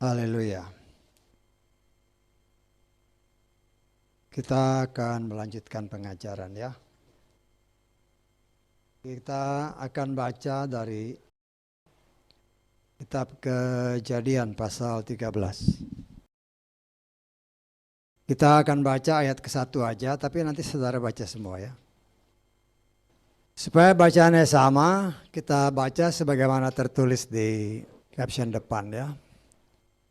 Haleluya. Kita akan melanjutkan pengajaran ya. Kita akan baca dari kitab Kejadian pasal 13. Kita akan baca ayat ke-1 aja, tapi nanti saudara baca semua ya. Supaya bacaannya sama, kita baca sebagaimana tertulis di caption depan ya.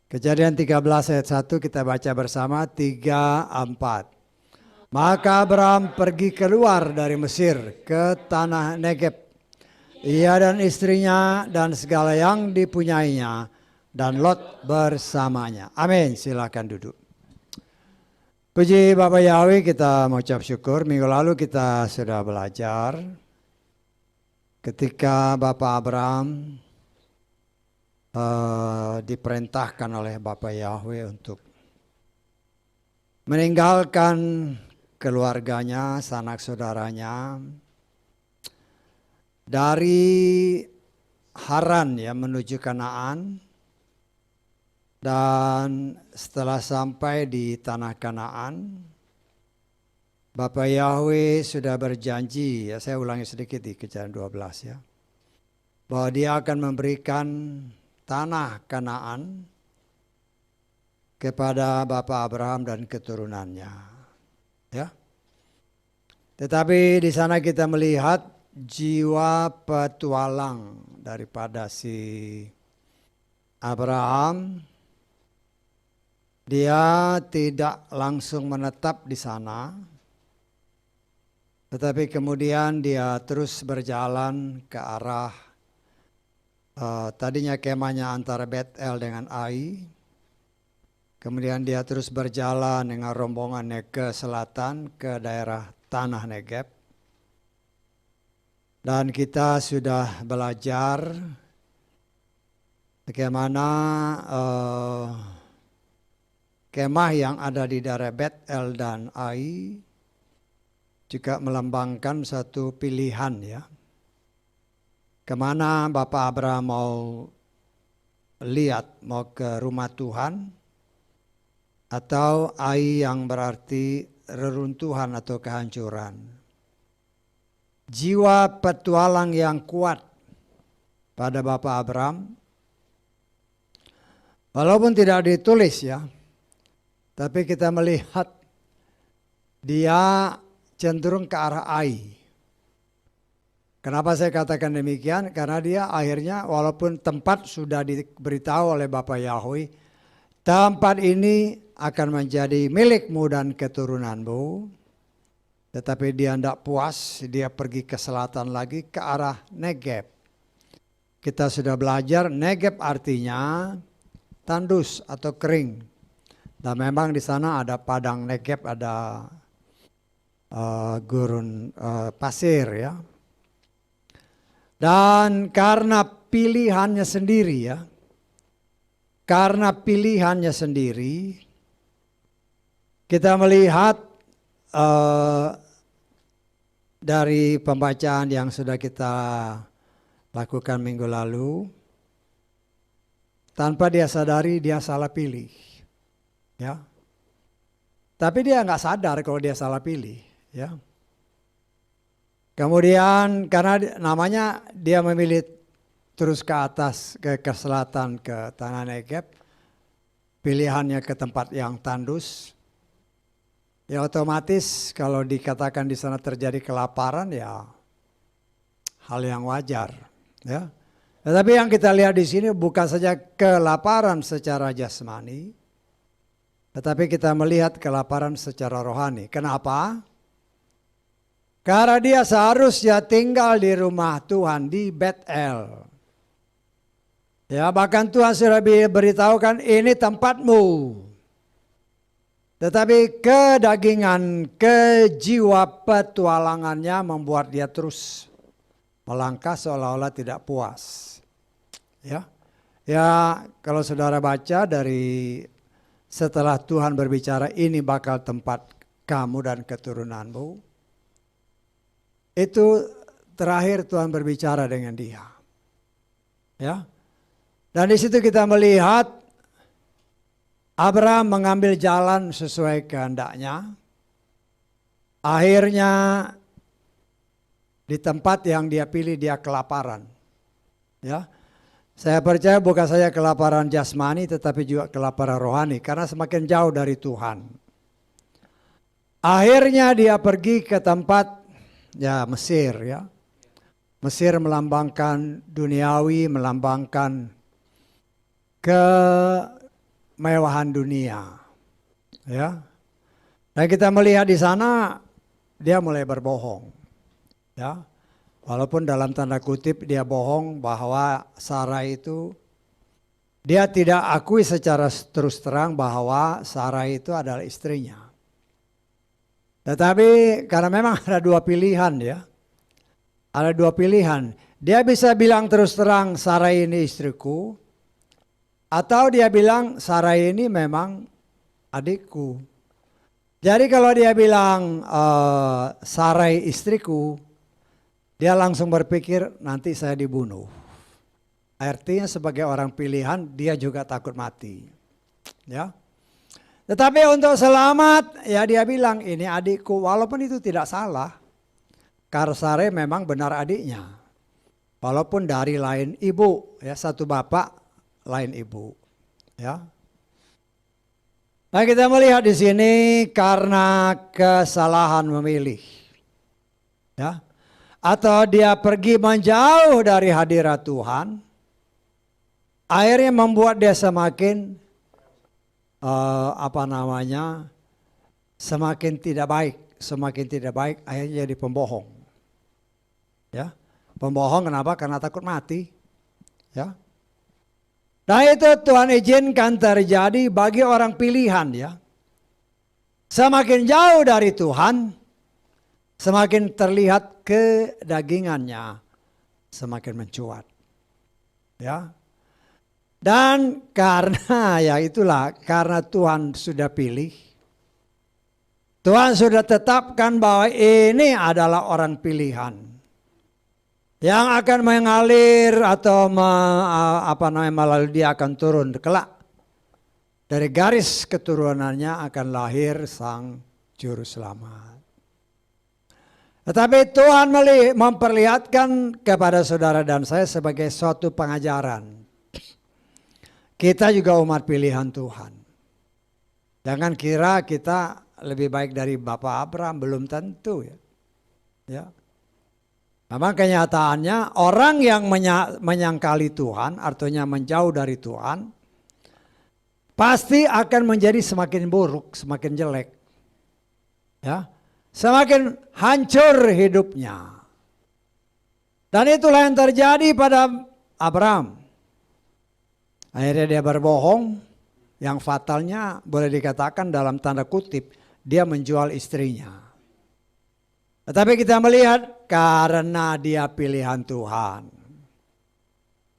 Kejadian 13 ayat 1 kita baca bersama 3, 4. Maka Abraham pergi keluar dari Mesir ke tanah Negeb. Ia dan istrinya dan segala yang dipunyainya dan Lot bersamanya. Amin. Silakan duduk. Puji Bapak Yahweh, kita mengucap syukur. Minggu lalu kita sudah belajar ketika Bapak Abraham diperintahkan oleh Bapak Yahweh untuk meninggalkan keluarganya, sanak saudaranya dari Haran ya menuju Kanaan, dan setelah sampai di tanah Kanaan, Bapak Yahweh sudah berjanji ya, saya ulangi sedikit di Kejadian 12 ya, bahwa Dia akan memberikan tanah Kanaan kepada Bapak Abraham dan keturunannya. Ya. Tetapi di sana kita melihat jiwa petualang daripada si Abraham. Dia tidak langsung menetap di sana, tetapi kemudian dia terus berjalan ke arah tadinya kemahnya antara Betel dengan Ai. Kemudian dia terus berjalan dengan rombongannya ke selatan, ke daerah tanah Negeb. Dan kita sudah belajar bagaimana kemah yang ada di daerah Betel dan Ai juga melambangkan satu pilihan ya. Kemana Bapak Abraham mau lihat, mau ke rumah Tuhan, atau Ai yang berarti reruntuhan atau kehancuran. Jiwa petualang yang kuat pada Bapak Abraham, walaupun tidak ditulis ya, tapi kita melihat dia cenderung ke arah Ai. Kenapa saya katakan demikian? Karena dia akhirnya walaupun tempat sudah diberitahu oleh Bapak Yahweh, tempat ini akan menjadi milikmu dan keturunanmu. Tetapi dia tidak puas, dia pergi ke selatan lagi ke arah Negeb. Kita sudah belajar Negeb artinya tandus atau kering. Dan memang di sana ada padang Negeb, ada gurun pasir ya. Dan karena pilihannya sendiri ya, kita melihat dari pembacaan yang sudah kita lakukan minggu lalu, tanpa dia sadari dia salah pilih, ya. Tapi dia nggak sadar kalau dia salah pilih, ya. Kemudian karena namanya dia memilih terus ke atas, ke selatan, ke tanah Negeb, pilihannya ke tempat yang tandus, ya otomatis kalau dikatakan di sana terjadi kelaparan ya hal yang wajar, ya. Tetapi yang kita lihat di sini bukan saja kelaparan secara jasmani, tetapi kita melihat kelaparan secara rohani. Kenapa? Karena dia seharusnya tinggal di rumah Tuhan di Betel. Ya, bahkan Tuhan sudah beritahukan ini tempatmu. Tetapi kedagingan, kejiwa petualangannya membuat dia terus melangkah seolah-olah tidak puas. Ya, kalau saudara baca dari setelah Tuhan berbicara ini bakal tempat kamu dan keturunanmu, itu terakhir Tuhan berbicara dengan dia. Ya. Dan di situ kita melihat Abraham mengambil jalan sesuai kehendaknya. Akhirnya di tempat yang dia pilih dia kelaparan. Ya. Saya percaya bukan saja kelaparan jasmani tetapi juga kelaparan rohani karena semakin jauh dari Tuhan. Akhirnya dia pergi ke tempat ya Mesir ya. Mesir melambangkan duniawi, melambangkan kemewahan dunia. Ya. Dan kita melihat di sana dia mulai berbohong. Ya. Walaupun dalam tanda kutip dia bohong bahwa Sarah itu dia tidak akui secara terus terang bahwa Sarah itu adalah istrinya. Tetapi karena memang ada dua pilihan ya. Ada dua pilihan. Dia bisa bilang terus terang Sarah ini istriku. Atau dia bilang Sarah ini memang adikku. Jadi kalau dia bilang Sarah istriku. Dia langsung berpikir nanti saya dibunuh. Artinya sebagai orang pilihan dia juga takut mati. Ya. Tetapi untuk selamat ya dia bilang ini adikku. Walaupun itu tidak salah. Karena Sarah memang benar adiknya. Walaupun dari lain ibu, ya satu bapak, lain ibu, ya. Nah, kita melihat di sini karena kesalahan memilih. Ya. Atau dia pergi menjauh dari hadirat Tuhan. Akhirnya membuat dia semakin semakin tidak baik, akhirnya jadi pembohong. Ya, pembohong kenapa? Karena takut mati. Ya. Nah itu Tuhan izinkan terjadi bagi orang pilihan ya. Semakin jauh dari Tuhan, semakin terlihat kedagingannya, semakin mencuat. Ya. Dan karena ya itulah, karena Tuhan sudah pilih, Tuhan sudah tetapkan bahwa ini adalah orang pilihan. Yang akan mengalir atau melalui dia akan turun kelak. Dari garis keturunannya akan lahir sang juru selamat. Tetapi Tuhan memperlihatkan kepada saudara dan saya sebagai suatu pengajaran. Kita juga umat pilihan Tuhan. Jangan kira kita lebih baik dari Bapak Abraham, belum tentu ya. Ya. Memang kenyataannya orang yang menyangkali Tuhan, artinya menjauh dari Tuhan, pasti akan menjadi semakin buruk, semakin jelek. Ya, semakin hancur hidupnya. Dan itulah yang terjadi pada Abraham. Akhirnya dia berbohong, yang fatalnya boleh dikatakan dalam tanda kutip, dia menjual istrinya. Tetapi kita melihat karena dia pilihan Tuhan.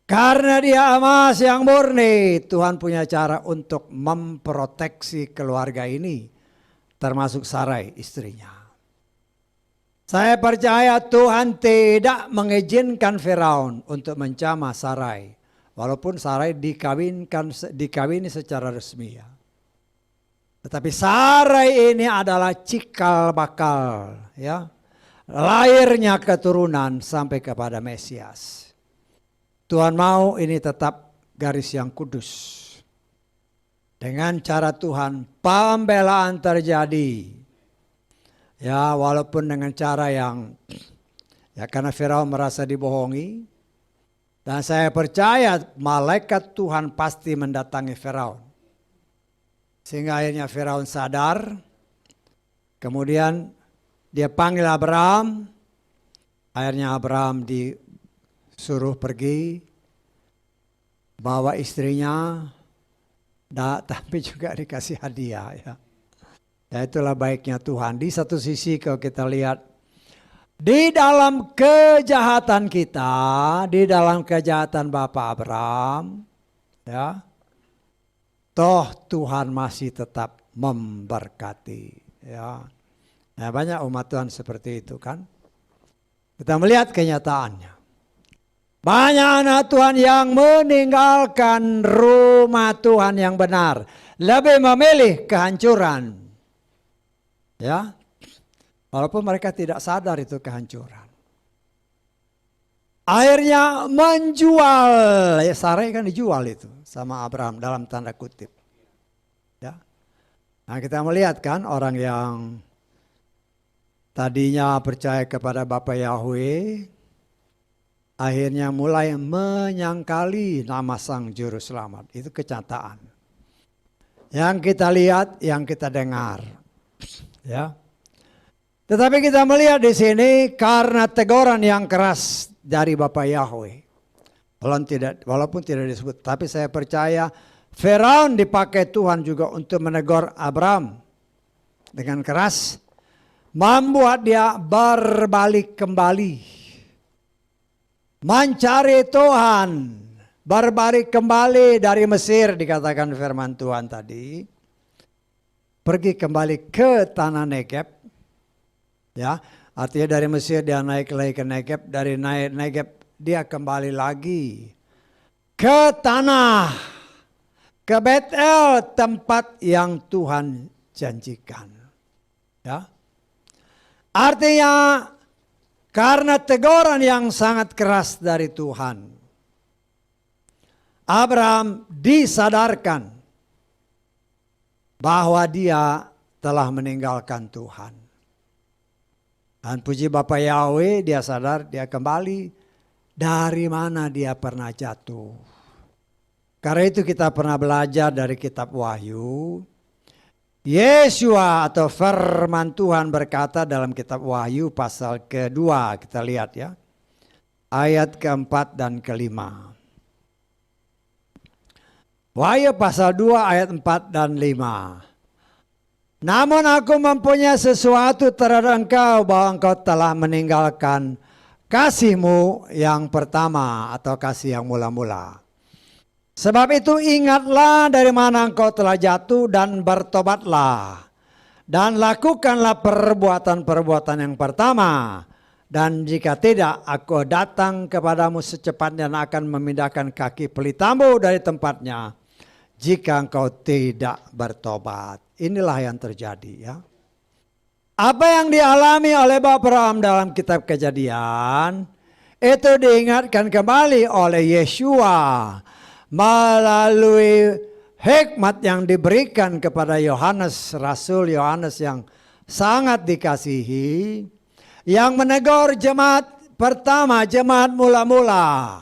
Karena dia emas yang murni, Tuhan punya cara untuk memproteksi keluarga ini. Termasuk Sarai istrinya. Saya percaya Tuhan tidak mengizinkan Firaun untuk mencamah Sarai. Walaupun Sarai dikawini secara resmi ya. Tetapi Sarai ini adalah cikal bakal ya. Lahirnya keturunan sampai kepada Mesias. Tuhan mau ini tetap garis yang kudus. Dengan cara Tuhan pembelaan terjadi. Ya walaupun dengan cara yang ya karena Firaun merasa dibohongi. Dan saya percaya malaikat Tuhan pasti mendatangi Firaun. Sehingga akhirnya Firaun sadar. Kemudian dia panggil Abraham, akhirnya Abraham disuruh pergi, bawa istrinya, tapi juga dikasih hadiah. Ya itulah baiknya Tuhan. Di satu sisi kalau kita lihat, di dalam kejahatan kita, di dalam kejahatan Bapak Abraham, ya, toh Tuhan masih tetap memberkati. Ya. Nah, banyak umat Tuhan seperti itu kan. Kita melihat kenyataannya. Banyak anak Tuhan yang meninggalkan rumah Tuhan yang benar, lebih memilih kehancuran. Ya. Walaupun mereka tidak sadar itu kehancuran. Akhirnya menjual, ya Sarai kan dijual itu sama Abraham dalam tanda kutip. Ya. Nah, kita melihat kan orang yang tadinya percaya kepada Bapa Yahweh, akhirnya mulai menyangkali nama Sang Juru Selamat. Itu kenyataan. Yang kita lihat, yang kita dengar. Ya. Tetapi kita melihat di sini karena teguran yang keras dari Bapa Yahweh. Walaupun tidak disebut, tapi saya percaya Firaun dipakai Tuhan juga untuk menegur Abraham dengan keras, membuat dia berbalik kembali, mencari Tuhan, berbalik kembali dari Mesir, dikatakan firman Tuhan tadi, pergi kembali ke tanah Negeb, ya. Artinya dari Mesir dia naik lagi ke Negeb, dari naik Negeb dia kembali lagi ke tanah, ke Betel, tempat yang Tuhan janjikan. Ya. Artinya karena teguran yang sangat keras dari Tuhan, Abraham disadarkan bahwa dia telah meninggalkan Tuhan. Dan puji Bapa Yahweh, dia sadar, dia kembali dari mana dia pernah jatuh. Karena itu kita pernah belajar dari kitab Wahyu. Yesua atau firman Tuhan berkata dalam kitab Wahyu pasal kedua, kita lihat ya. Ayat keempat dan kelima. Wahyu pasal 2 ayat 4 dan 5. Namun aku mempunyai sesuatu terhadap engkau, bahwa engkau telah meninggalkan kasihmu yang pertama atau kasih yang mula-mula. Sebab itu ingatlah dari mana engkau telah jatuh dan bertobatlah. Dan lakukanlah perbuatan-perbuatan yang pertama. Dan jika tidak, aku datang kepadamu secepatnya dan akan memindahkan kaki pelitamu dari tempatnya, jika engkau tidak bertobat. Inilah yang terjadi ya. Apa yang dialami oleh Bapak Abraham dalam kitab Kejadian, itu diingatkan kembali oleh Yesua melalui hikmat yang diberikan kepada Yohanes, Rasul Yohanes yang sangat dikasihi, yang menegur jemaat pertama, jemaat mula-mula.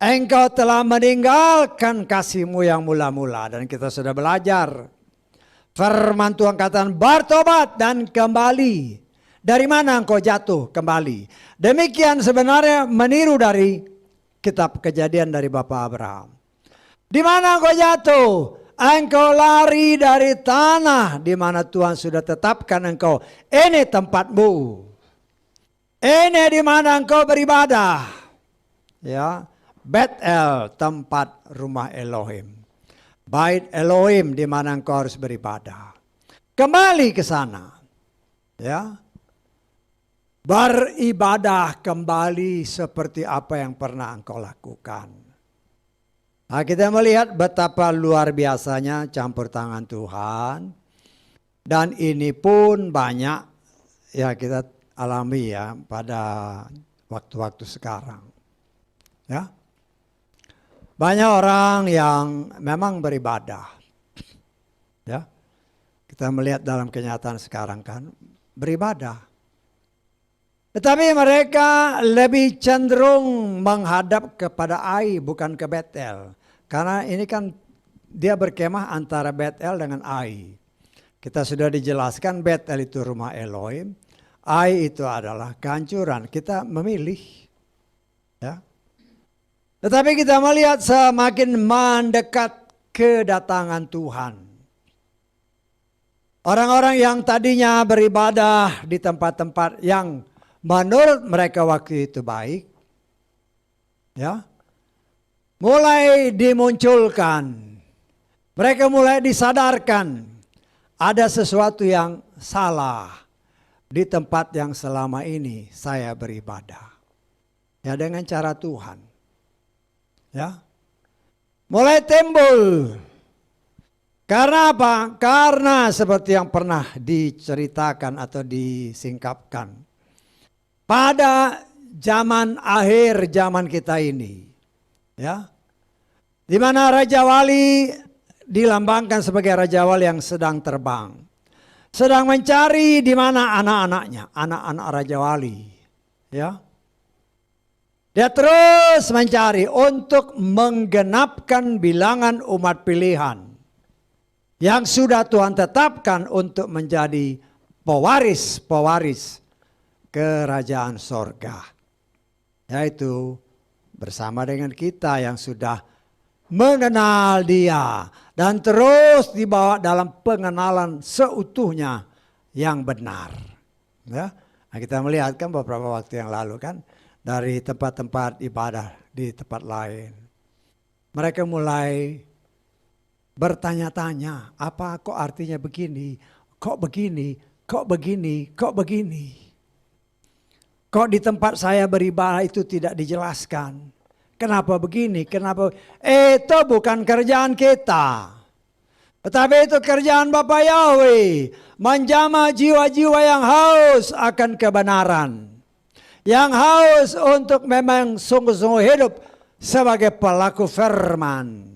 Engkau telah meninggalkan kasihmu yang mula-mula. Dan kita sudah belajar. Firman Tuhan katakan bertobat dan kembali. Dari mana engkau jatuh kembali. Demikian sebenarnya meniru dari kitab Kejadian dari Bapak Abraham. Di mana engkau jatuh? Engkau lari dari tanah di mana Tuhan sudah tetapkan engkau. Ini tempatmu. Ini di mana engkau beribadah. Ya. Betel, tempat rumah Elohim. Bait Elohim di mana engkau harus beribadah. Kembali ke sana. Ya. Beribadah kembali seperti apa yang pernah engkau lakukan. Nah, kita melihat betapa luar biasanya campur tangan Tuhan. Dan ini pun banyak ya kita alami ya pada waktu-waktu sekarang. Ya. Banyak orang yang memang beribadah. Ya. Kita melihat dalam kenyataan sekarang kan beribadah. Tetapi mereka lebih cenderung menghadap kepada Ai bukan ke Betel. Karena ini kan dia berkemah antara Betel dengan Ai. Kita sudah dijelaskan Betel itu rumah Elohim. Ai itu adalah kehancuran. Kita memilih. Ya. Tetapi kita melihat semakin mendekat kedatangan Tuhan. Orang-orang yang tadinya beribadah di tempat-tempat yang menurut mereka waktu itu baik, ya, mulai dimunculkan. Mereka mulai disadarkan ada sesuatu yang salah. di tempat yang selama ini saya beribadah. Ya, dengan cara Tuhan. Ya. Mulai timbul. Karena apa? Karena seperti yang pernah diceritakan atau disingkapkan. Pada zaman akhir zaman kita ini. Ya. Di mana Raja Wali dilambangkan sebagai Raja Wali yang sedang terbang. Sedang mencari di mana anak-anaknya, anak-anak Raja Wali. Ya. Dia terus mencari untuk menggenapkan bilangan umat pilihan yang sudah Tuhan tetapkan untuk menjadi pewaris kerajaan sorga. Yaitu bersama dengan kita yang sudah mengenal Dia dan terus dibawa dalam pengenalan seutuhnya yang benar. Ya, nah, kita melihat kan beberapa waktu yang lalu kan dari tempat-tempat ibadah di tempat lain. Mereka mulai bertanya-tanya, apa kok artinya begini, kok begini, kok begini, kok begini. Kok di tempat saya beribadah itu tidak dijelaskan. Kenapa begini, kenapa? Itu bukan kerjaan kita. Tetapi itu kerjaan Bapa Yahweh. Menjamah jiwa-jiwa yang haus akan kebenaran. Yang haus untuk memang sungguh-sungguh hidup sebagai pelaku firman.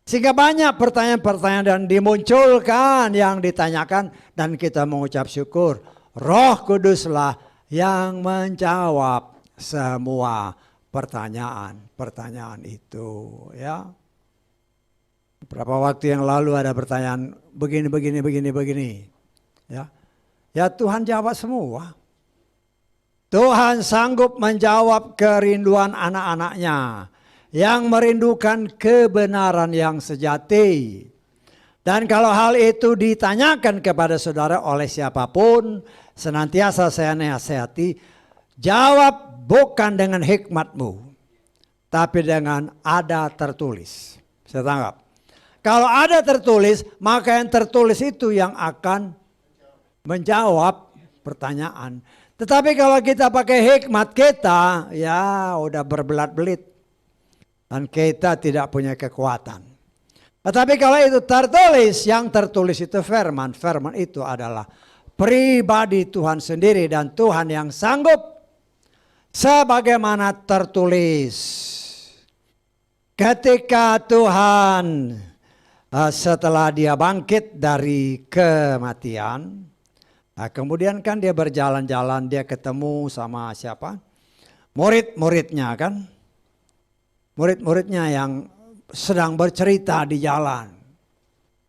Sehingga banyak pertanyaan-pertanyaan dan dimunculkan yang ditanyakan dan kita mengucap syukur. Roh Kuduslah yang menjawab semua pertanyaan itu, ya. Beberapa waktu yang lalu ada pertanyaan begini. Ya. Ya, Tuhan jawab semua. Tuhan sanggup menjawab kerinduan anak-anaknya yang merindukan kebenaran yang sejati. Dan kalau hal itu ditanyakan kepada saudara oleh siapapun, senantiasa saya nasihati, jawab bukan dengan hikmatmu, tapi dengan ada tertulis. Saya tanggap. Kalau ada tertulis, maka yang tertulis itu yang akan menjawab pertanyaan. Tetapi kalau kita pakai hikmat kita, ya udah berbelat-belit. Dan kita tidak punya kekuatan. Tetapi kalau itu tertulis, yang tertulis itu firman. Firman itu adalah pribadi Tuhan sendiri dan Tuhan yang sanggup. Sebagaimana tertulis. Ketika Tuhan setelah dia bangkit dari kematian. Nah, kemudian kan dia berjalan-jalan, dia ketemu sama siapa? Murid-muridnya kan. Murid-muridnya yang sedang bercerita di jalan.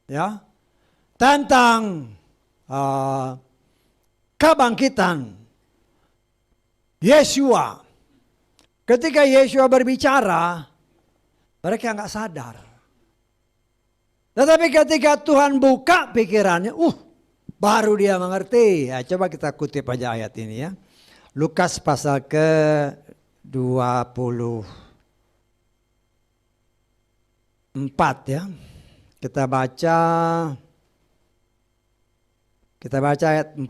Ya. Tentang kebangkitan Yesua. Ketika Yesua berbicara, mereka nggak sadar. Tetapi ketika Tuhan buka pikirannya, baru dia mengerti. Ya, coba kita kutip aja ayat ini ya. Lukas pasal ke-24 ya. Kita baca ayat 44.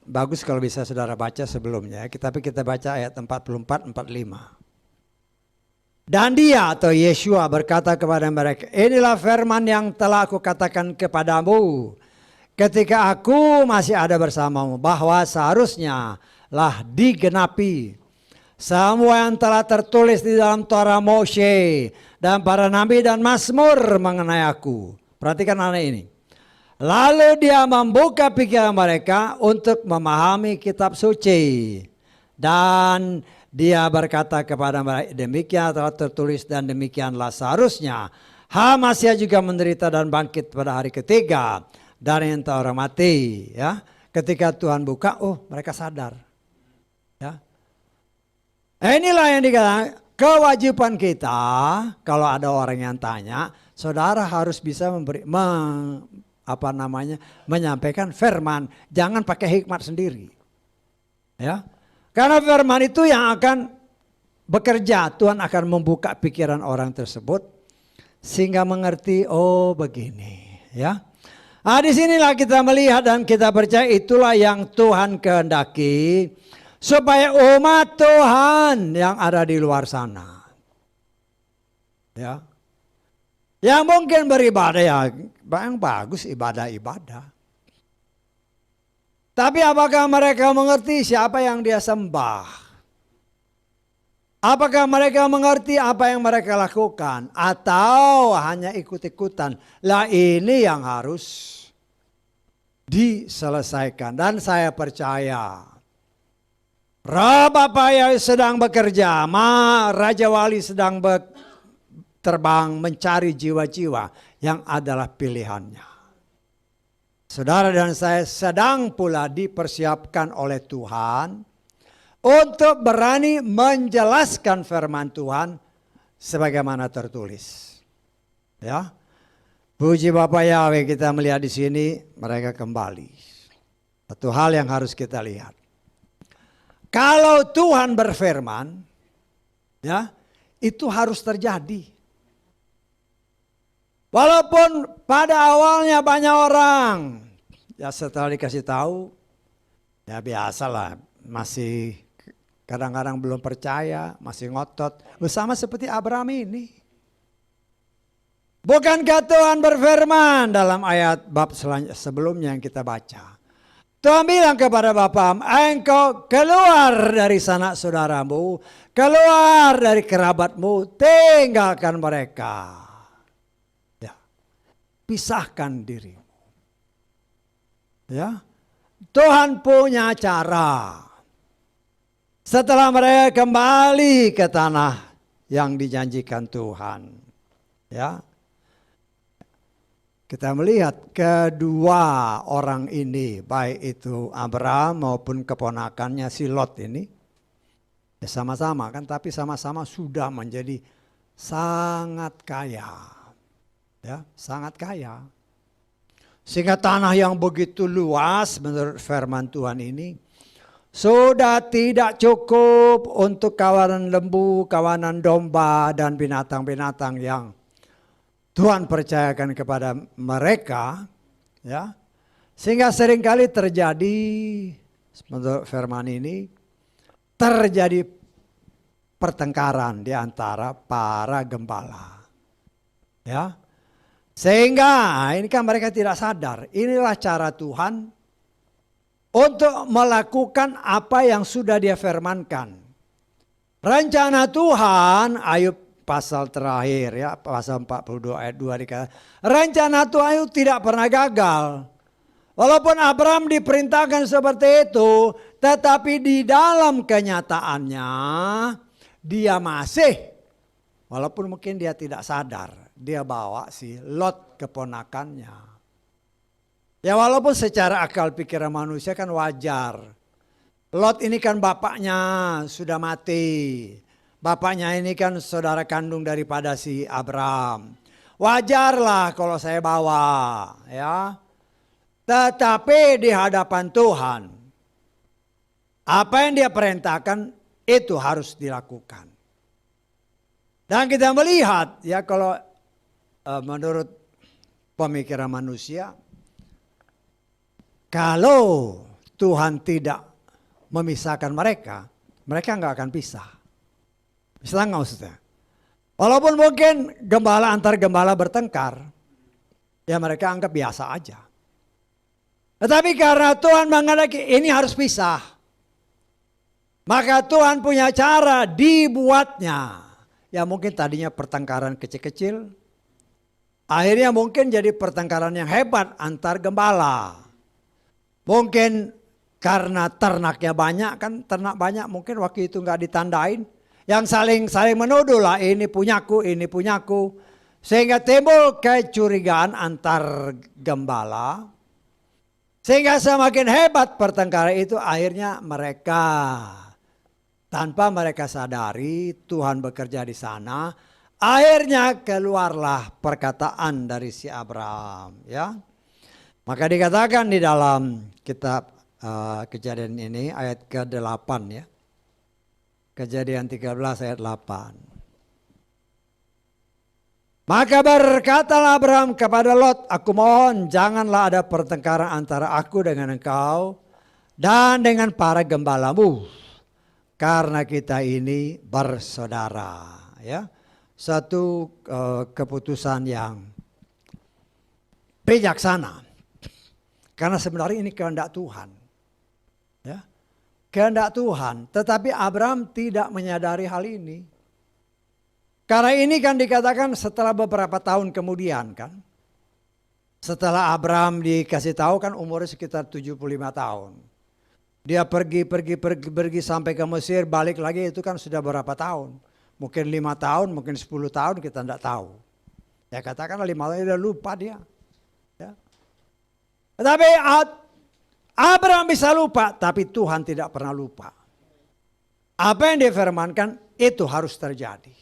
Bagus kalau bisa saudara baca sebelumnya. Tapi kita baca ayat 44, 45. Dan dia atau Yesua berkata kepada mereka, inilah firman yang telah aku katakan kepadamu ketika aku masih ada bersamamu, bahwa seharusnya lah digenapi semua yang telah tertulis di dalam Torah Moshe dan para nabi dan Mazmur mengenai aku. Perhatikan anak ini. Lalu dia membuka pikiran mereka untuk memahami kitab suci. Dan dia berkata kepada mereka, demikian telah tertulis dan demikianlah seharusnya Masiah juga menderita dan bangkit pada hari ketiga dari antara orang mati. Ya, ketika Tuhan buka, mereka sadar. Ya, inilah yang dikatakan kewajiban kita. Kalau ada orang yang tanya, saudara harus bisa menyampaikan firman, jangan pakai hikmat sendiri. Ya. Karena firman itu yang akan bekerja, Tuhan akan membuka pikiran orang tersebut sehingga mengerti, begini, ya. Nah, disinilah kita melihat dan kita percaya itulah yang Tuhan kehendaki supaya umat Tuhan yang ada di luar sana, ya, yang mungkin beribadah ya, yang bagus ibadah-ibadah. Tapi apakah mereka mengerti siapa yang dia sembah? Apakah mereka mengerti apa yang mereka lakukan? Atau hanya ikut-ikutan? Lah ini yang harus diselesaikan. Dan saya percaya Roh Bapa yang sedang bekerja, Raja Wali sedang terbang mencari jiwa-jiwa yang adalah pilihannya. Saudara dan saya sedang pula dipersiapkan oleh Tuhan untuk berani menjelaskan firman Tuhan sebagaimana tertulis. Ya. Puji Bapa Yahweh, kita melihat di sini mereka kembali. Satu hal yang harus kita lihat. Kalau Tuhan berfirman, ya, itu harus terjadi. Walaupun pada awalnya banyak orang, ya setelah dikasih tahu, ya biasalah, masih kadang-kadang belum percaya, masih ngotot. Sama seperti Abraham ini. Bukankah Tuhan berfirman dalam ayat bab sebelumnya yang kita baca. Tuhan bilang kepada Bapa, engkau keluar dari sanak saudaramu, keluar dari kerabatmu, tinggalkan mereka. Ya, pisahkan dirimu. Ya, Tuhan punya cara. Setelah mereka kembali ke tanah yang dijanjikan Tuhan, ya, kita melihat kedua orang ini, baik itu Abraham maupun keponakannya si Lot ini, ya sama-sama kan, tapi sama-sama sudah menjadi sangat kaya, ya, sangat kaya. Sehingga tanah yang begitu luas menurut firman Tuhan ini sudah tidak cukup untuk kawanan lembu, kawanan domba dan binatang-binatang yang Tuhan percayakan kepada mereka, ya. Sehingga seringkali terjadi menurut firman ini terjadi pertengkaran di antara para gembala. Ya. Sehingga ini kan mereka tidak sadar, inilah cara Tuhan untuk melakukan apa yang sudah dia firmankan. Rencana Tuhan, Ayub pasal terakhir ya, pasal 42 ayat 2 dikatakan, rencana Tuhan itu tidak pernah gagal. Walaupun Abraham diperintahkan seperti itu, tetapi di dalam kenyataannya dia masih, walaupun mungkin dia tidak sadar, dia bawa si Lot keponakannya. Ya walaupun secara akal pikiran manusia kan wajar. Lot ini kan bapaknya sudah mati. Bapaknya ini kan saudara kandung daripada si Abraham. Wajarlah kalau saya bawa, ya. Tetapi di hadapan Tuhan, apa yang dia perintahkan itu harus dilakukan. Dan kita melihat ya kalau menurut pemikiran manusia, kalau Tuhan tidak memisahkan mereka, mereka nggak akan pisah. Bisa nggak maksudnya? Walaupun mungkin gembala antar gembala bertengkar, ya mereka anggap biasa aja. Tetapi karena Tuhan menghendaki ini harus pisah, maka Tuhan punya cara dibuatnya. Ya mungkin tadinya pertengkaran kecil-kecil, akhirnya mungkin jadi pertengkaran yang hebat antar gembala. Mungkin karena ternaknya banyak, kan ternak banyak mungkin waktu itu nggak ditandain. Yang saling menuduh lah, ini punyaku, ini punyaku. Sehingga timbul kecurigaan antar gembala. Sehingga semakin hebat pertengkaran itu, akhirnya mereka tanpa mereka sadari Tuhan bekerja di sana. Akhirnya keluarlah perkataan dari si Abraham, ya. Maka dikatakan di dalam kitab Kejadian ini ayat ke-8 ya. Kejadian 13 ayat 8. Maka berkatalah Abraham kepada Lot, aku mohon janganlah ada pertengkaran antara aku dengan engkau dan dengan para gembalamu, karena kita ini bersaudara. Ya, satu keputusan yang bijaksana, karena sebenarnya ini kehendak Tuhan. Ya, kehendak Tuhan, tetapi Abraham tidak menyadari hal ini. Karena ini kan dikatakan setelah beberapa tahun kemudian kan. Setelah Abraham dikasih tahu kan umurnya sekitar 75 tahun. Dia pergi sampai ke Mesir, balik lagi itu kan sudah berapa tahun. Mungkin 5 tahun, mungkin 10 tahun kita tidak tahu. Ya katakanlah 5 tahun udah lupa dia. Ya. Tapi Abraham bisa lupa, tapi Tuhan tidak pernah lupa. Apa yang difirmankan itu harus terjadi.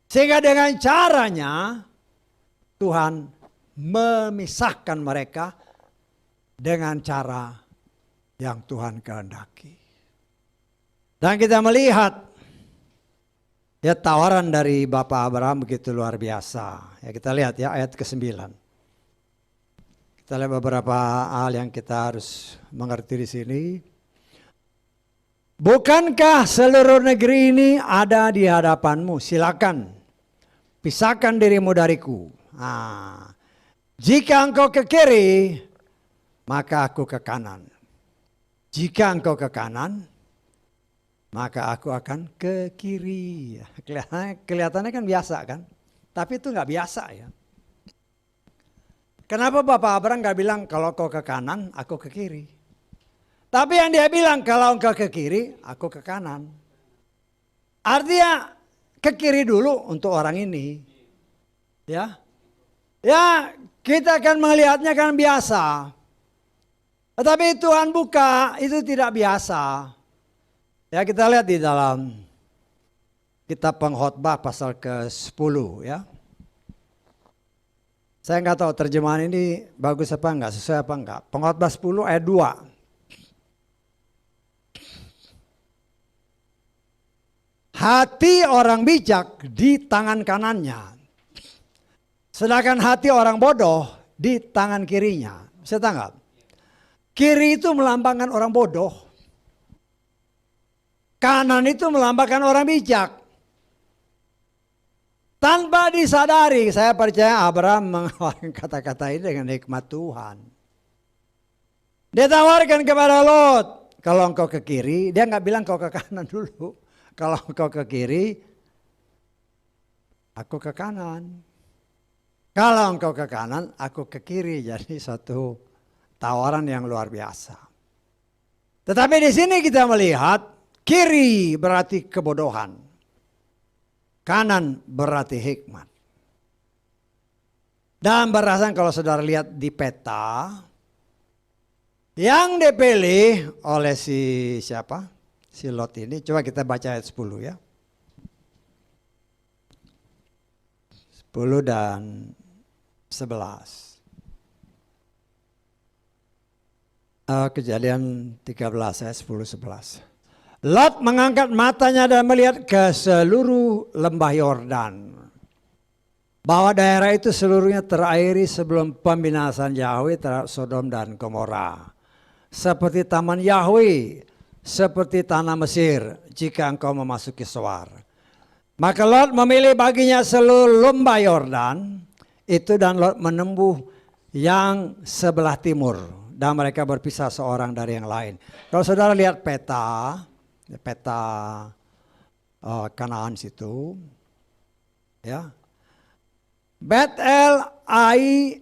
Sehingga dengan caranya Tuhan memisahkan mereka dengan cara yang Tuhan kehendaki. Dan kita melihat ya tawaran dari Bapak Abraham begitu luar biasa. Ya kita lihat ya ayat ke-9. Kita lihat beberapa hal yang kita harus mengerti di sini. Bukankah seluruh negeri ini ada di hadapanmu? Silakan. Pisahkan dirimu dariku. Nah, jika engkau ke kiri, maka aku ke kanan. Jika engkau ke kanan, maka aku akan ke kiri. Kelihatannya kan biasa kan? Tapi itu nggak biasa ya. Kenapa Bapak Abraham nggak bilang kalau kau ke kanan, aku ke kiri? Tapi yang dia bilang kalau engkau ke kiri, aku ke kanan. Artinya ke kiri dulu untuk orang ini. Ya. Ya, kita akan melihatnya kan biasa. Tetapi Tuhan buka itu tidak biasa. Ya, kita lihat di dalam kitab Pengkhotbah pasal ke-10 ya. Saya nggak tahu terjemahan ini bagus apa enggak, sesuai apa enggak. Pengkhotbah 10 ayat 2. Hati orang bijak di tangan kanannya, sedangkan hati orang bodoh di tangan kirinya. Saya tanggap. Kiri itu melambangkan orang bodoh. Kanan itu melambangkan orang bijak. Tanpa disadari, saya percaya Abraham mengeluarkan kata-kata ini dengan hikmat Tuhan. Dia tawarkan kepada Lot, kalau engkau ke kiri, dia nggak bilang kau ke kanan dulu. Kalau engkau ke kiri, aku ke kanan. Kalau engkau ke kanan, aku ke kiri. Jadi satu tawaran yang luar biasa. Tetapi di sini kita melihat kiri berarti kebodohan. Kanan berarti hikmat. Dan berdasarkan kalau saudara lihat di peta, yang dipilih oleh si siapa? Si Lot ini, coba kita baca ayat 10 ya. 10 dan 11. Kejadian 13 ayat 10-11. Lot mengangkat matanya dan melihat ke seluruh lembah Yordan. Bahwa daerah itu seluruhnya terairi sebelum pembinasan Yahweh terhadap Sodom dan Gomora. Seperti taman Yahweh, seperti tanah Mesir jika engkau memasuki Soar. Maka Lot memilih baginya seluruh lembah Yordan itu dan Lot menempuh yang sebelah timur. Dan mereka berpisah seorang dari yang lain. Kalau saudara lihat peta Kanaan situ. Ya. Betel, Ai,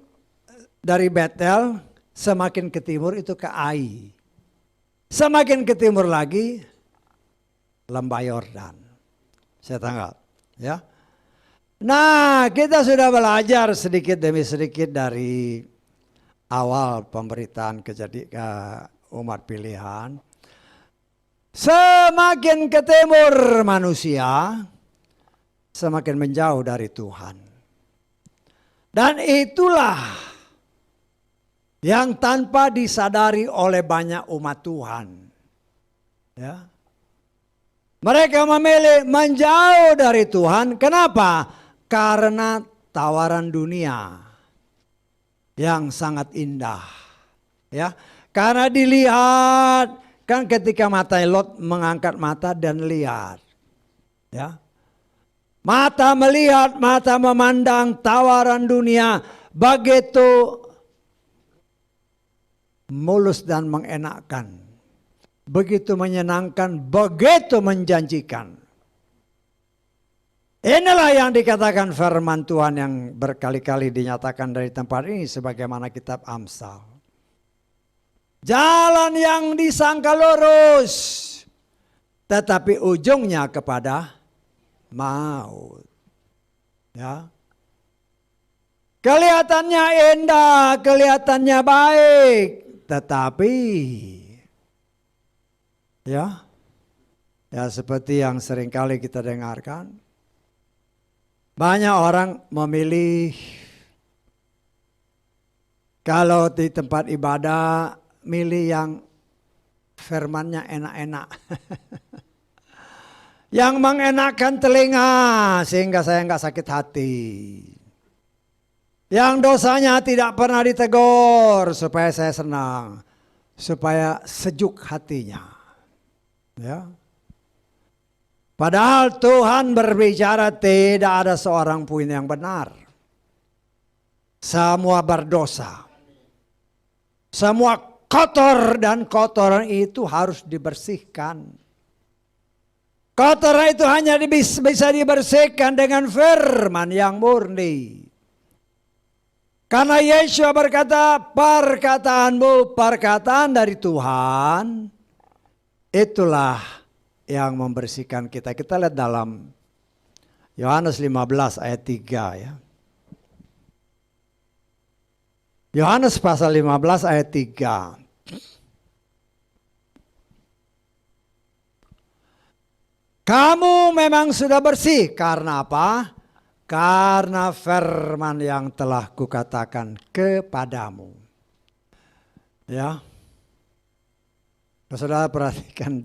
dari Betel semakin ke timur itu ke Ai. Semakin ke timur lagi, lembah Yordan. Saya tanggap. Ya. Nah, kita sudah belajar sedikit demi sedikit dari awal pemberitaan umat pilihan. Semakin ke timur manusia, semakin menjauh dari Tuhan. Dan itulah yang tanpa disadari oleh banyak umat Tuhan. Ya. Mereka memilih menjauh dari Tuhan. Kenapa? Karena tawaran dunia yang sangat indah. Ya, karena dilihat kan ketika mata Lot mengangkat mata dan lihat. Ya. Mata melihat, mata memandang tawaran dunia begitu mulus dan mengenakkan. Begitu menyenangkan, begitu menjanjikan. Inilah yang dikatakan firman Tuhan yang berkali-kali dinyatakan dari tempat ini sebagaimana kitab Amsal. Jalan yang disangka lurus, tetapi ujungnya kepada maut. Ya. Kelihatannya indah, kelihatannya baik, tetapi ya seperti yang seringkali kita dengarkan, banyak orang memilih kalau di tempat ibadah milih yang firmannya enak-enak. Yang mengenakan telinga sehingga saya nggak sakit hati. Yang dosanya tidak pernah ditegur supaya saya senang. Supaya sejuk hatinya. Ya. Padahal Tuhan berbicara tidak ada seorang pun yang benar. Semua berdosa. Semua kotor dan kotoran itu harus dibersihkan. Kotoran itu hanya bisa dibersihkan dengan firman yang murni. Karena Yesus berkata, perkataanmu perkataan dari Tuhan, itulah yang membersihkan kita. Kita lihat dalam Yohanes 15 ayat 3 ya. Yohanes pasal 15 ayat 3. Kamu memang sudah bersih. Karena apa? Karena firman yang telah kukatakan kepadamu. Ya. Saudara perhatikan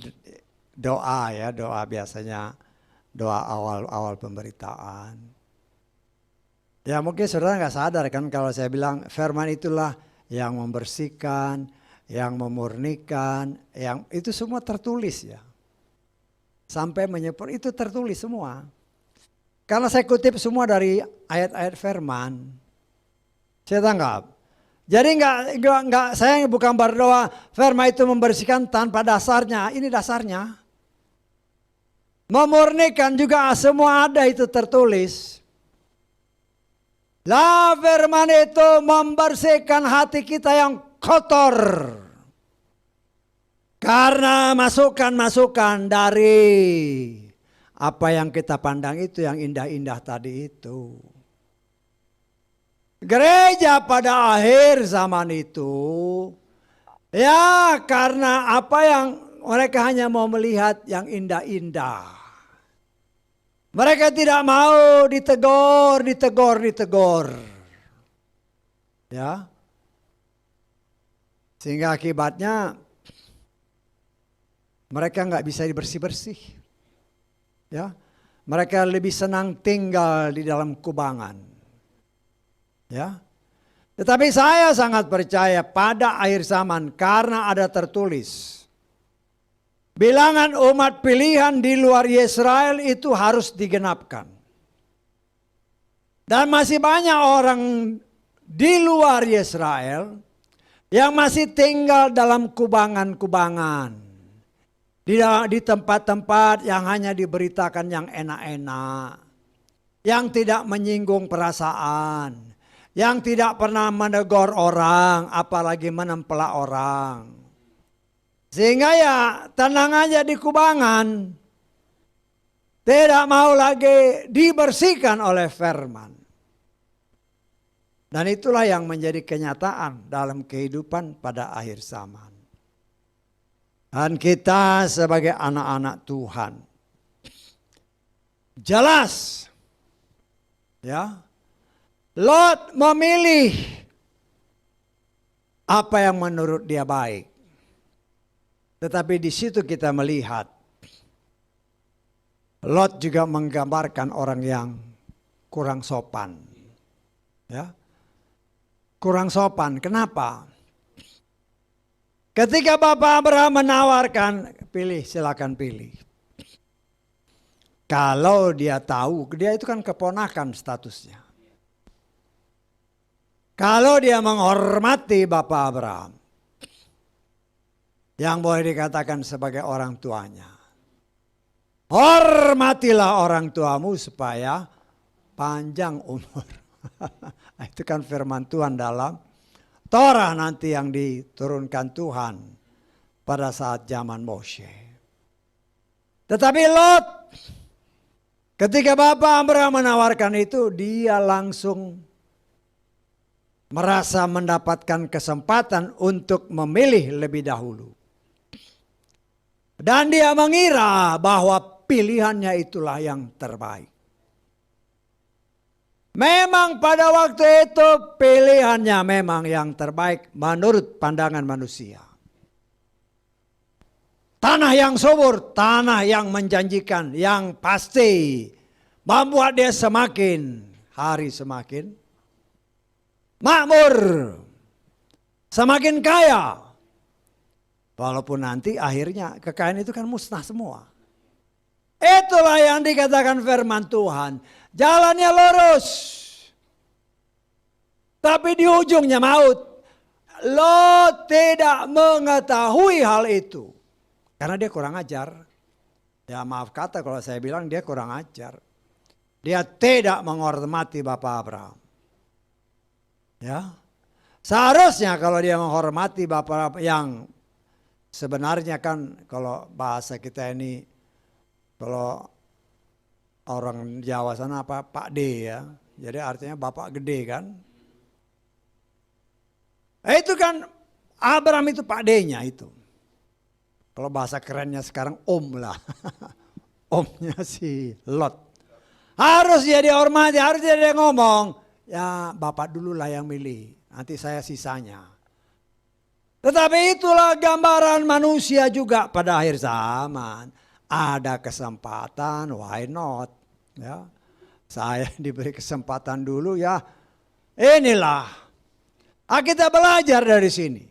doa ya. Doa biasanya doa awal-awal pemberitaan. Ya mungkin saudara nggak sadar kan kalau saya bilang firman itulah yang membersihkan, yang memurnikan, yang itu semua tertulis ya. Sampai menyempurnakan itu tertulis semua. Karena saya kutip semua dari ayat-ayat firman. Saya tanggap. Jadi enggak saya bukan berdoa firman itu membersihkan tanpa dasarnya. Ini dasarnya. Memurnikan juga semua ada itu tertulis. Lah firman itu membersihkan hati kita yang kotor. Karena masukan-masukan dari apa yang kita pandang itu yang indah-indah tadi itu. Gereja pada akhir zaman itu, ya karena apa yang mereka hanya mau melihat yang indah-indah. Mereka tidak mau ditegur. Ya. Sehingga akibatnya mereka nggak bisa bersih-bersih. Ya, mereka lebih senang tinggal di dalam kubangan. Ya, tetapi saya sangat percaya pada akhir zaman karena ada tertulis. Bilangan umat pilihan di luar Israel itu harus digenapkan. Dan masih banyak orang di luar Israel yang masih tinggal dalam kubangan-kubangan. Di tempat-tempat yang hanya diberitakan yang enak-enak. Yang tidak menyinggung perasaan. Yang tidak pernah menegur orang, apalagi menempelak orang. Sehingga ya tenang aja di kubangan. Tidak mau lagi dibersihkan oleh firman. Dan itulah yang menjadi kenyataan dalam kehidupan pada akhir zaman. Dan kita sebagai anak-anak Tuhan. Jelas. Ya. Lot memilih apa yang menurut dia baik. Tetapi di situ kita melihat. Lot juga menggambarkan orang yang kurang sopan. Ya. Kurang sopan. Kenapa? Ketika Bapak Abraham menawarkan, pilih, silakan pilih. Kalau dia tahu, dia itu kan keponakan statusnya. Kalau dia menghormati Bapak Abraham, yang boleh dikatakan sebagai orang tuanya. Hormatilah orang tuamu supaya panjang umur. Itu kan firman Tuhan dalam Torah nanti yang diturunkan Tuhan pada saat zaman Moshe. Tetapi Lot, ketika Bapak Abraham menawarkan itu, dia langsung merasa mendapatkan kesempatan untuk memilih lebih dahulu. Dan dia mengira bahwa pilihannya itulah yang terbaik. Memang pada waktu itu pilihannya memang yang terbaik menurut pandangan manusia. Tanah yang subur, tanah yang menjanjikan, yang pasti membuat dia semakin hari semakin makmur, semakin kaya. Walaupun nanti akhirnya kekayaan itu kan musnah semua. Itulah yang dikatakan firman Tuhan. Jalannya lurus. Tapi di ujungnya maut. Lot tidak mengetahui hal itu. Karena dia kurang ajar. Ya maaf kata kalau saya bilang dia kurang ajar. Dia tidak menghormati Bapak Abraham. Ya. Seharusnya kalau dia menghormati Bapak yang sebenarnya kan kalau bahasa kita ini, kalau orang Jawa sana apa Pak D ya. Jadi artinya Bapak gede kan. Itu kan Abraham itu Pak D-nya itu. Kalau bahasa kerennya sekarang Om lah. Omnya si Lot. Harus dia dihormati, harus dia ngomong. Ya Bapak dulu lah yang milih, nanti saya sisanya. Tetapi itulah gambaran manusia juga pada akhir zaman. Ada kesempatan, why not? Ya, saya diberi kesempatan dulu ya. Inilah. Kita belajar dari sini.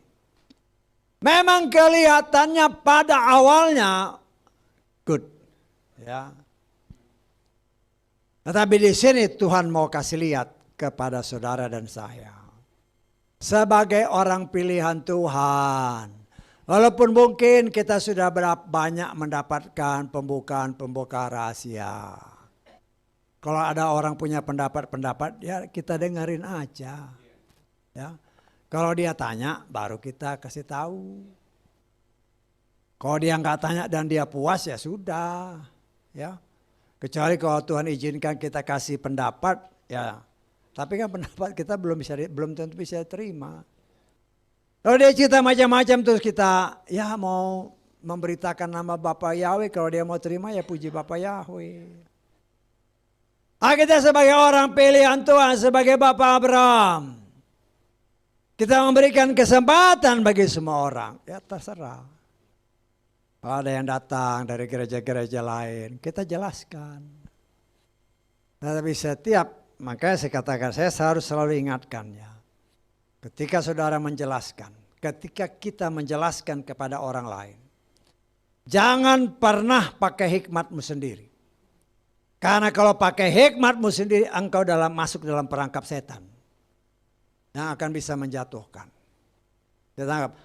Memang kelihatannya pada awalnya good. Ya. Tetapi di sini Tuhan mau kasih lihat kepada saudara dan saya. Sebagai orang pilihan Tuhan. Walaupun mungkin kita sudah banyak mendapatkan pembukaan rahasia. Kalau ada orang punya pendapat, ya kita dengerin aja. Ya. Kalau dia tanya, baru kita kasih tahu. Kalau dia nggak tanya dan dia puas, ya sudah. Ya. Kecuali kalau Tuhan izinkan kita kasih pendapat, ya. Tapi kan pendapat kita belum tentu bisa terima. Kalau dia cerita macam-macam terus kita ya mau memberitakan nama Bapak Yahweh, kalau dia mau terima ya puji Bapak Yahweh. Kita sebagai orang pilihan Tuhan, sebagai Bapak Abraham, kita memberikan kesempatan bagi semua orang. Ya terserah. Kalau ada yang datang dari gereja-gereja lain, kita jelaskan. Tapi makanya saya katakan, saya harus selalu ingatkan ya. Ketika saudara menjelaskan, ketika kita menjelaskan kepada orang lain, jangan pernah pakai hikmatmu sendiri. Karena kalau pakai hikmatmu sendiri, engkau masuk dalam perangkap setan yang akan bisa menjatuhkan.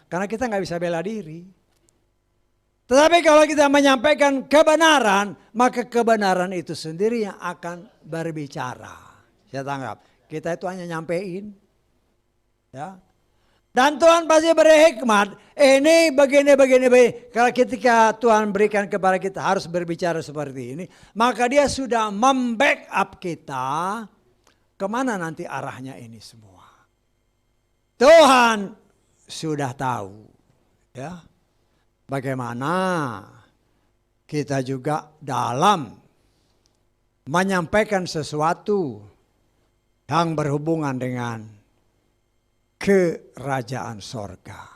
Karena kita nggak bisa bela diri. Tetapi kalau kita menyampaikan kebenaran, maka kebenaran itu sendiri yang akan berbicara. Saya tanggap, kita itu hanya nyampein. Ya. Dan Tuhan pasti beri hikmat. Ini begini. Kalau ketika Tuhan berikan kepada kita harus berbicara seperti ini, maka dia sudah membackup kita kemana nanti arahnya ini semua. Tuhan sudah tahu. Ya. Bagaimana kita juga dalam menyampaikan sesuatu yang berhubungan dengan kerajaan sorga.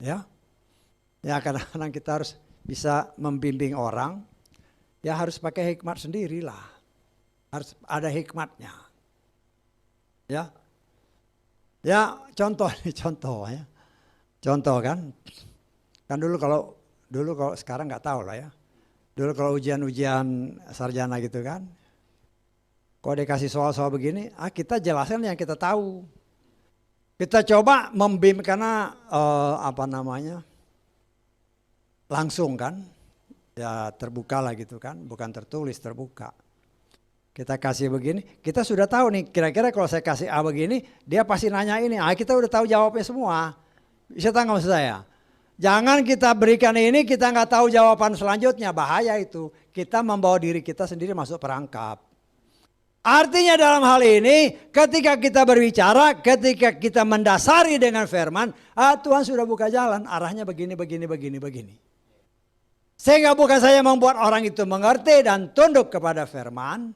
Ya, kadang-kadang kita harus bisa membimbing orang. Ya harus pakai hikmat sendirilah. Harus ada hikmatnya. Ya, ya contoh nih contoh ya. Contoh kan dulu kalau sekarang nggak tahu lah ya. Dulu kalau ujian-ujian sarjana gitu kan, kalau dikasih soal-soal begini, kita jelaskan yang kita tahu. Kita coba membim karena langsung kan, ya terbuka lah gitu kan, bukan tertulis, terbuka. Kita kasih begini, kita sudah tahu nih kira-kira kalau saya kasih A begini, dia pasti nanya ini. Kita udah tahu jawabnya semua. Bisa tanggung maksud saya? Jangan kita berikan ini, kita nggak tahu jawaban selanjutnya, bahaya itu. Kita membawa diri kita sendiri masuk perangkap. Artinya dalam hal ini ketika kita berbicara, ketika kita mendasari dengan firman, Tuhan sudah buka jalan, arahnya begini. Sehingga bukan saya membuat orang itu mengerti dan tunduk kepada firman,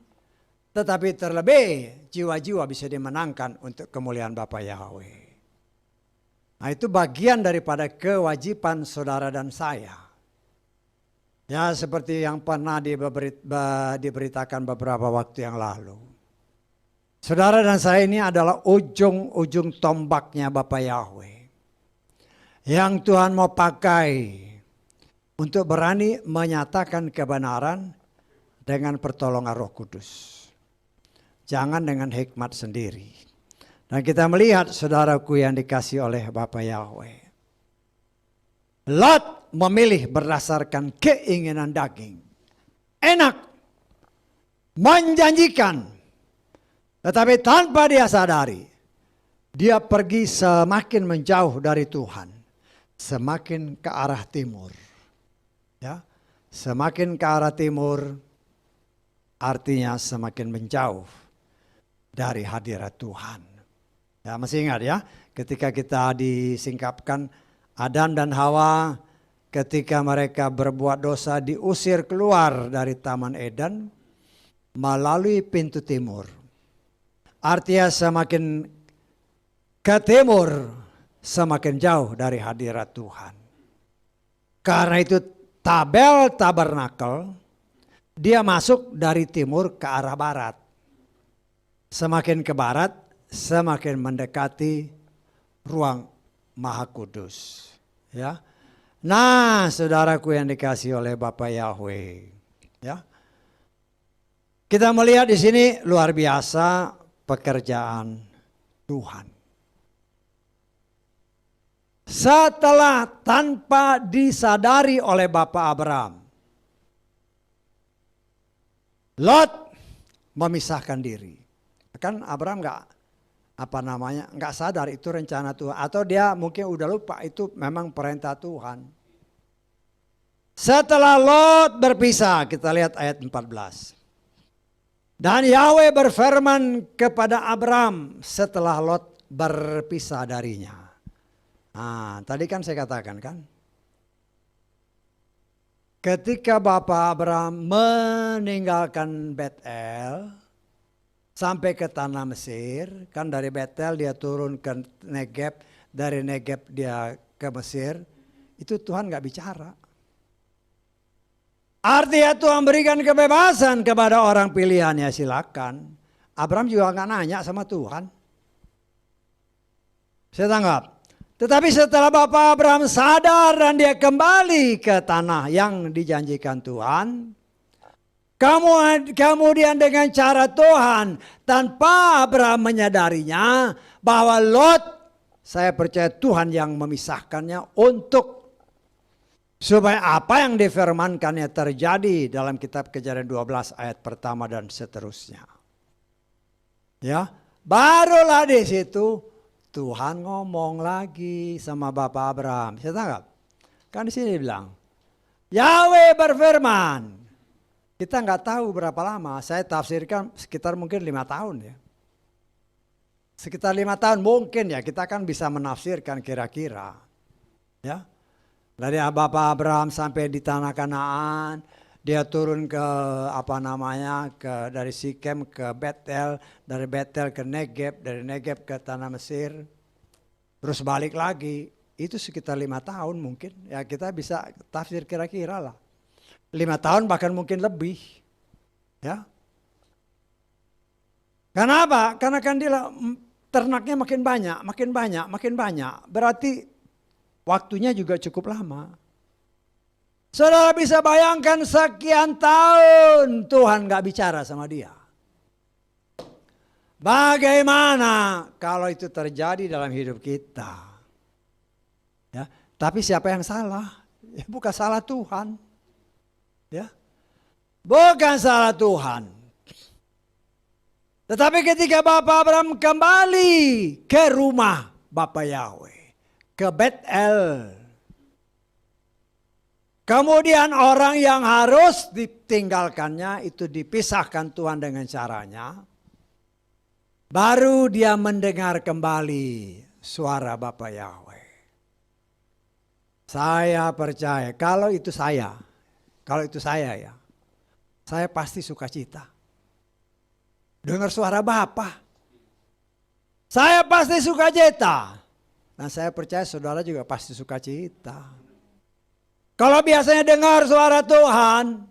tetapi terlebih jiwa-jiwa bisa dimenangkan untuk kemuliaan Bapa Yahweh. Nah itu bagian daripada kewajiban saudara dan saya. Ya seperti yang pernah diberitakan beberapa waktu yang lalu. Saudara dan saya ini adalah ujung-ujung tombaknya Bapa Yahweh. Yang Tuhan mau pakai untuk berani menyatakan kebenaran dengan pertolongan Roh Kudus. Jangan dengan hikmat sendiri. Dan kita melihat saudaraku yang dikasih oleh Bapa Yahweh. Lot memilih berdasarkan keinginan daging. Enak, menjanjikan. Tetapi tanpa dia sadari, dia pergi semakin menjauh dari Tuhan. Semakin ke arah timur. Ya, semakin ke arah timur artinya semakin menjauh dari hadirat Tuhan. Ya, masih ingat ya, ketika kita disingkapkan Adam dan Hawa ketika mereka berbuat dosa diusir keluar dari Taman Eden melalui pintu timur. Artinya semakin ke timur semakin jauh dari hadirat Tuhan. Karena itu tabel tabernakel dia masuk dari timur ke arah barat. Semakin ke barat semakin mendekati ruang Maha Kudus, ya. Nah, saudaraku yang dikasih oleh Bapa Yahweh, ya. Kita melihat di sini luar biasa pekerjaan Tuhan. Setelah tanpa disadari oleh Bapak Abraham, Lot memisahkan diri. Kan Abraham nggak sadar itu rencana Tuhan, atau dia mungkin udah lupa itu memang perintah Tuhan. Setelah Lot berpisah, kita lihat ayat 14. Dan Yahweh berfirman kepada Abraham setelah Lot berpisah darinya. Nah, tadi kan saya katakan kan, ketika Bapak Abraham meninggalkan Betel sampai ke tanah Mesir, kan dari Betel dia turun ke Negeb, dari Negeb dia ke Mesir, itu Tuhan gak bicara. Artinya Tuhan berikan kebebasan kepada orang pilihannya, silakan. Abraham juga gak nanya sama Tuhan. Saya tanggap. Tetapi setelah Bapak Abraham sadar dan dia kembali ke tanah yang dijanjikan Tuhan, kemudian dengan cara Tuhan tanpa Abraham menyadarinya bahwa Lot, saya percaya Tuhan yang memisahkannya untuk supaya apa yang difirmankannya terjadi dalam kitab Kejadian 12 ayat pertama dan seterusnya. Ya, barulah di situ Tuhan ngomong lagi sama Bapak Abraham. Saya tangkap. Kan di sini bilang, Yahweh berfirman. Kita nggak tahu berapa lama, saya tafsirkan sekitar mungkin 5 tahun ya. Sekitar 5 tahun mungkin ya, kita kan bisa menafsirkan kira-kira. Ya. Dari Bapak Abraham sampai di tanah Kanaan, dia turun ke dari Sikem ke Betel, dari Betel ke Negeb, dari Negeb ke tanah Mesir, terus balik lagi. Itu sekitar 5 tahun mungkin, ya kita bisa tafsir kira-kira lah. 5 tahun bahkan mungkin lebih. Ya. Kenapa? Karena kan dia ternaknya makin banyak, makin banyak, makin banyak. Berarti waktunya juga cukup lama. Saudara bisa bayangkan sekian tahun Tuhan gak bicara sama dia. Bagaimana kalau itu terjadi dalam hidup kita? Ya, tapi siapa yang salah? Ya, bukan salah Tuhan. Ya, bukan salah Tuhan. Tetapi ketika Bapak Abraham kembali ke rumah Bapak Yahweh, ke Betel, kemudian orang yang harus ditinggalkannya itu dipisahkan Tuhan dengan caranya. Baru dia mendengar kembali suara Bapak Yahweh. Saya percaya kalau itu saya ya, saya pasti sukacita. Dengar suara Bapa. Saya pasti sukacita. Dan saya percaya saudara juga pasti sukacita. Kalau biasanya dengar suara Tuhan,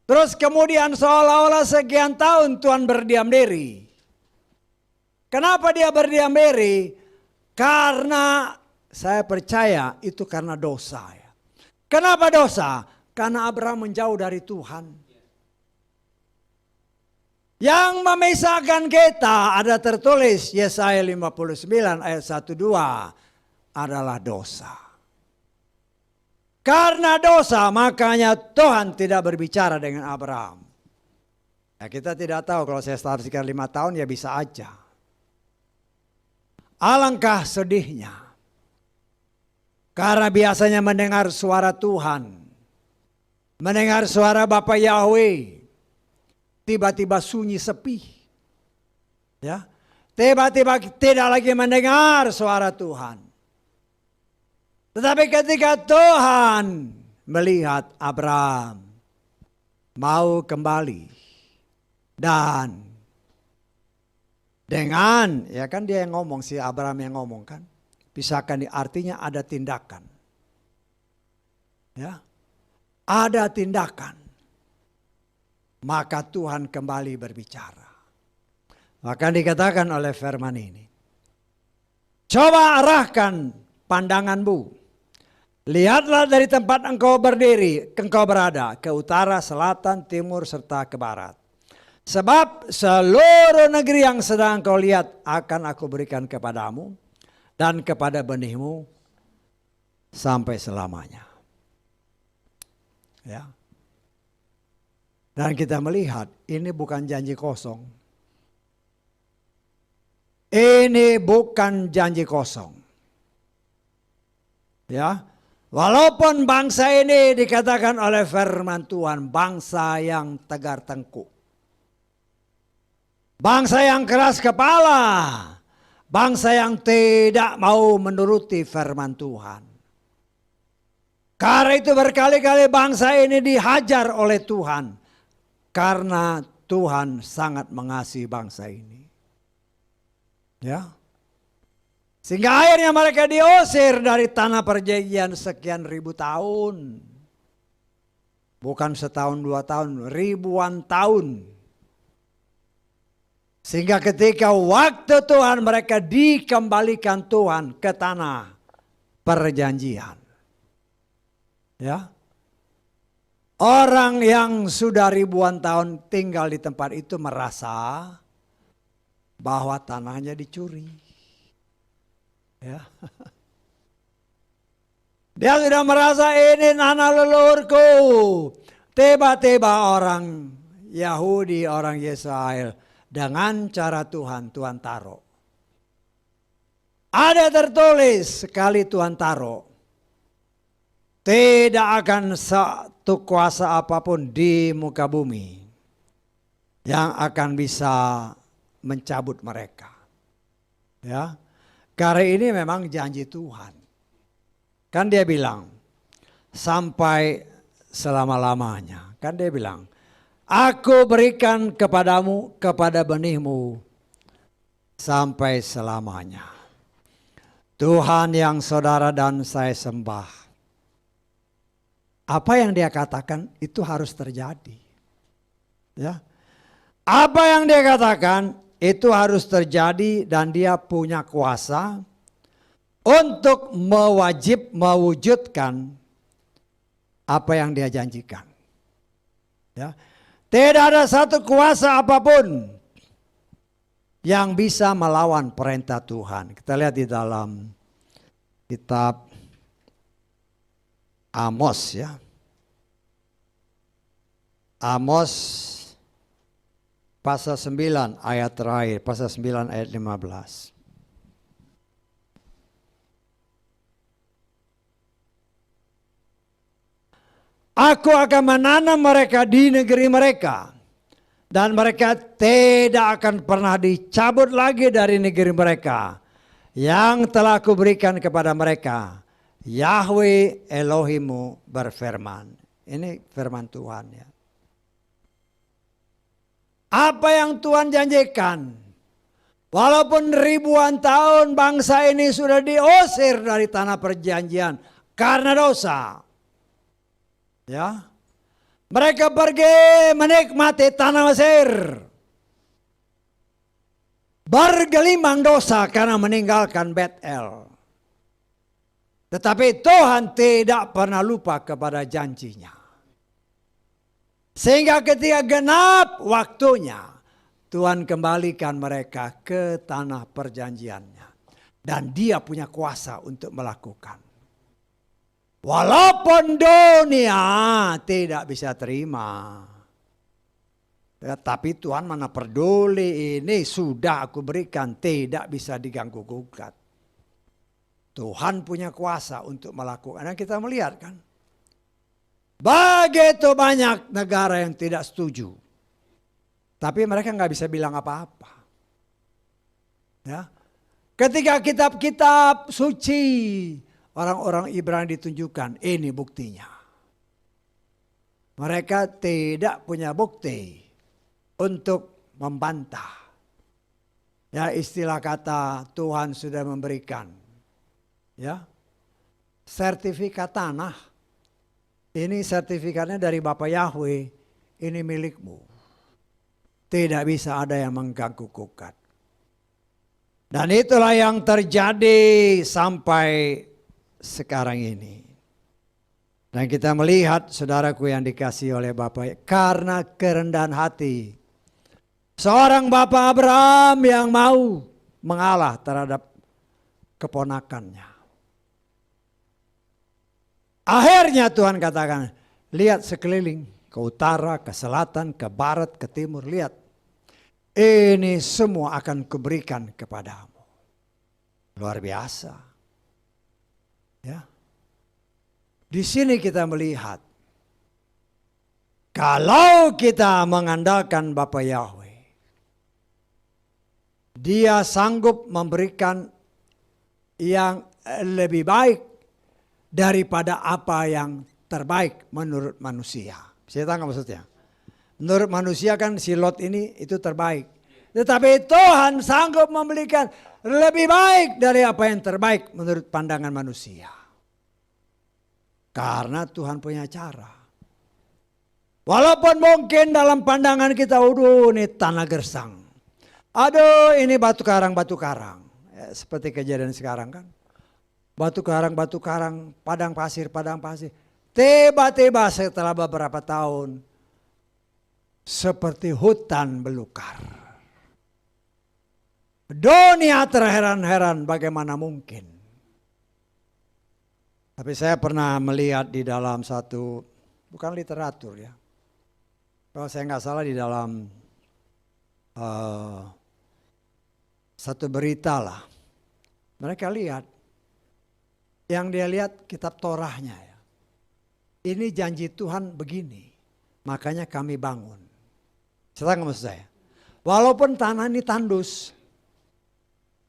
terus kemudian seolah-olah sekian tahun Tuhan berdiam diri. Kenapa dia berdiam diri? Karena saya percaya itu karena dosa. Kenapa dosa? Karena Abraham menjauh dari Tuhan. Yang memisahkan kita ada tertulis Yesaya 59 ayat 1-2 adalah dosa. Karena dosa makanya Tuhan tidak berbicara dengan Abraham. Ya, kita tidak tahu kalau saya start sekitar 5 tahun ya bisa aja. Alangkah sedihnya. Karena biasanya mendengar suara Tuhan. Mendengar suara Bapa Yahweh. Tiba-tiba sunyi sepi. Ya. Tiba-tiba tidak lagi mendengar suara Tuhan. Tetapi ketika Tuhan melihat Abraham mau kembali dan dengan, ya kan dia yang ngomong, si Abraham yang ngomong kan. Pisahkan artinya ada tindakan. Ya. Ada tindakan. Maka Tuhan kembali berbicara. Maka dikatakan oleh firman ini. Coba arahkan pandanganmu. Lihatlah dari tempat engkau berdiri, engkau berada, ke utara, selatan, timur, serta ke barat. Sebab seluruh negeri yang sedang kau lihat akan aku berikan kepadamu dan kepada benihmu sampai selamanya. Ya. Dan kita melihat ini bukan janji kosong. Ini bukan janji kosong. Ya. Walaupun bangsa ini dikatakan oleh firman Tuhan bangsa yang tegar tengkuk. Bangsa yang keras kepala. Bangsa yang tidak mau menuruti firman Tuhan. Karena itu berkali-kali bangsa ini dihajar oleh Tuhan. Karena Tuhan sangat mengasihi bangsa ini. Ya. Sehingga akhirnya mereka diusir dari tanah perjanjian sekian ribu tahun. Bukan setahun 2 tahun, ribuan tahun. Sehingga ketika waktu Tuhan mereka dikembalikan Tuhan ke tanah perjanjian. Ya. Orang yang sudah ribuan tahun tinggal di tempat itu merasa bahwa tanahnya dicuri. Ya. Dia sudah merasa ini tanah leluhurku. Tiba-tiba orang Yahudi, orang Israel dengan cara Tuhan taruh. Ada tertulis sekali Tuhan taruh. Tidak akan satu kuasa apapun di muka bumi yang akan bisa mencabut mereka. Ya. Karena ini memang janji Tuhan. Kan dia bilang sampai selama-lamanya. Kan dia bilang, aku berikan kepadamu, kepada benihmu sampai selamanya. Tuhan yang saudara dan saya sembah. Apa yang dia katakan itu harus terjadi. Ya. Apa yang dia katakan itu harus terjadi dan dia punya kuasa untuk mewujudkan apa yang dia janjikan. Ya. Tidak ada satu kuasa apapun yang bisa melawan perintah Tuhan. Kita lihat di dalam kitab Amos ya. Amos pasal 9 ayat terakhir, pasal 9 ayat 15. Aku akan menanam mereka di negeri mereka, dan mereka tidak akan pernah dicabut lagi dari negeri mereka yang telah kuberikan kepada mereka. Yahweh Elohimu berfirman. Ini firman Tuhan ya. Apa yang Tuhan janjikan, walaupun ribuan tahun bangsa ini sudah diusir dari tanah perjanjian karena dosa. Ya, mereka pergi menikmati tanah Mesir, bergelimang dosa karena meninggalkan Bet-El. Tetapi Tuhan tidak pernah lupa kepada janjinya. Sehingga ketika genap waktunya, Tuhan kembalikan mereka ke tanah perjanjiannya. Dan dia punya kuasa untuk melakukan. Walaupun dunia tidak bisa terima. Tapi Tuhan mana peduli, ini sudah aku berikan, tidak bisa diganggu gugat. Tuhan punya kuasa untuk melakukan. Dan kita melihat kan. Begitu banyak negara yang tidak setuju. Tapi mereka nggak bisa bilang apa-apa. Ya. Ketika kitab-kitab suci orang-orang Ibrani ditunjukkan, ini buktinya. Mereka tidak punya bukti untuk membantah. Ya, istilah kata Tuhan sudah memberikan. Ya, sertifikat tanah. Ini sertifikatnya dari Bapa Yahweh, ini milikmu. Tidak bisa ada yang mengganggu gugat. Dan itulah yang terjadi sampai sekarang ini. Dan kita melihat saudaraku yang dikasihi oleh Bapak, karena kerendahan hati seorang Bapak Abraham yang mau mengalah terhadap keponakannya. Akhirnya Tuhan katakan, lihat sekeliling, ke utara, ke selatan, ke barat, ke timur, lihat. Ini semua akan kuberikan kepadamu. Luar biasa. Ya. Di sini kita melihat, kalau kita mengandalkan Bapa Yahweh, Dia sanggup memberikan yang lebih baik daripada apa yang terbaik menurut manusia. Saya tahu maksudnya. Menurut manusia kan si Lot ini itu terbaik. Tetapi Tuhan sanggup memberikan lebih baik dari apa yang terbaik menurut pandangan manusia. Karena Tuhan punya cara. Walaupun mungkin dalam pandangan kita, aduh ini tanah gersang. Aduh ini batu karang. Ya, seperti kejadian sekarang kan. Batu karang, padang pasir. Tiba-tiba setelah beberapa tahun, seperti hutan belukar. Dunia terheran-heran bagaimana mungkin. Tapi saya pernah melihat di dalam satu, bukan literatur ya. Kalau saya nggak salah di dalam satu berita lah. Mereka lihat. Yang dia lihat kitab Torahnya ya. Ini janji Tuhan begini. Makanya kami bangun. Saya nggak maksud saya. Walaupun tanah ini tandus.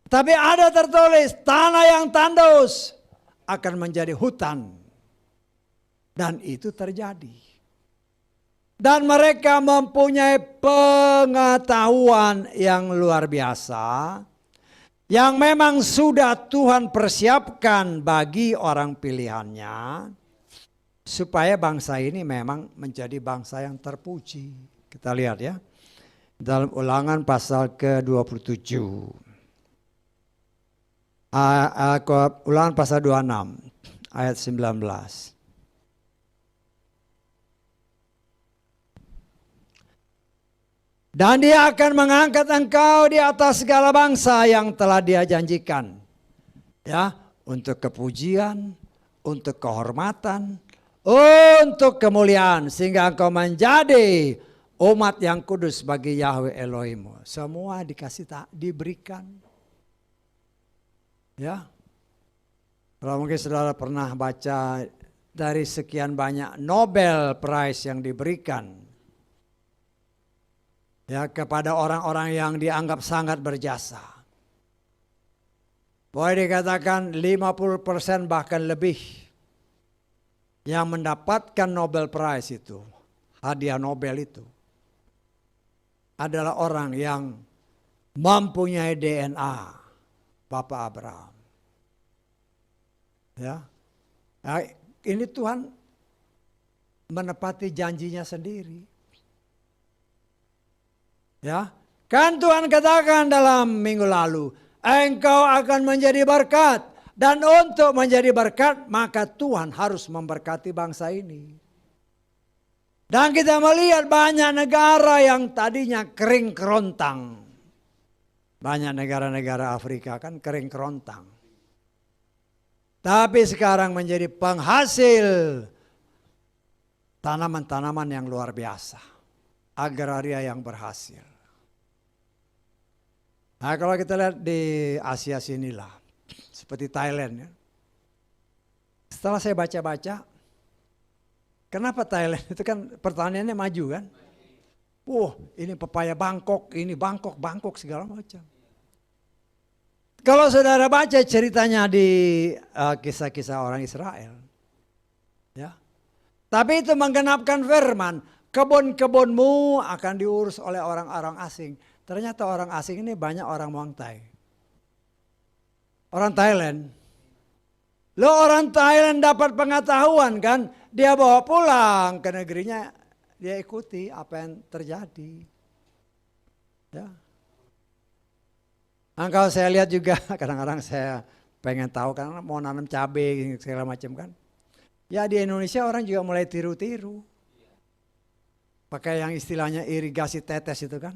Tapi ada tertulis tanah yang tandus akan menjadi hutan. Dan itu terjadi. Dan mereka mempunyai pengetahuan yang luar biasa. Yang memang sudah Tuhan persiapkan bagi orang pilihannya. Supaya bangsa ini memang menjadi bangsa yang terpuji. Kita lihat ya. Dalam Ulangan pasal ke-27. Ulangan pasal 26 ayat 19. Dan dia akan mengangkat engkau di atas segala bangsa yang telah dia janjikan. Ya, untuk kepujian, untuk kehormatan, untuk kemuliaan. Sehingga engkau menjadi umat yang kudus bagi Yahweh Elohimmu. Semua diberikan. Ya. Kalau mungkin saudara pernah baca dari sekian banyak Nobel Prize yang diberikan. Ya, kepada orang-orang yang dianggap sangat berjasa. Boleh dikatakan 50% bahkan lebih yang mendapatkan Nobel Prize itu, hadiah Nobel itu, adalah orang yang mempunyai DNA Bapak Abraham. Ya, nah, ini Tuhan menepati janjinya sendiri. Ya, kan Tuhan katakan dalam minggu lalu, engkau akan menjadi berkat. Dan untuk menjadi berkat, maka Tuhan harus memberkati bangsa ini. Dan kita melihat banyak negara yang tadinya kering kerontang. Banyak negara-negara Afrika kan kering kerontang. Tapi sekarang menjadi penghasil tanaman-tanaman yang luar biasa. Agraria yang berhasil. Nah, kalau kita lihat di Asia sinilah, seperti Thailand ya. Setelah saya baca-baca, kenapa Thailand itu kan pertaniannya maju kan? Ini pepaya Bangkok, ini Bangkok segala macam. Kalau saudara baca ceritanya di kisah-kisah orang Israel, ya. Tapi itu menggenapkan firman, kebun-kebunmu akan diurus oleh orang-orang asing. Ternyata orang asing ini banyak orang Muang Thai. Orang Thailand. Orang Thailand dapat pengetahuan kan. Dia bawa pulang ke negerinya. Dia ikuti apa yang terjadi. Ya. Nah, kalau saya lihat juga kadang-kadang saya pengen tahu kan mau nanam cabai segala macam kan. Ya di Indonesia orang juga mulai tiru-tiru. Pakai yang istilahnya irigasi tetes itu kan.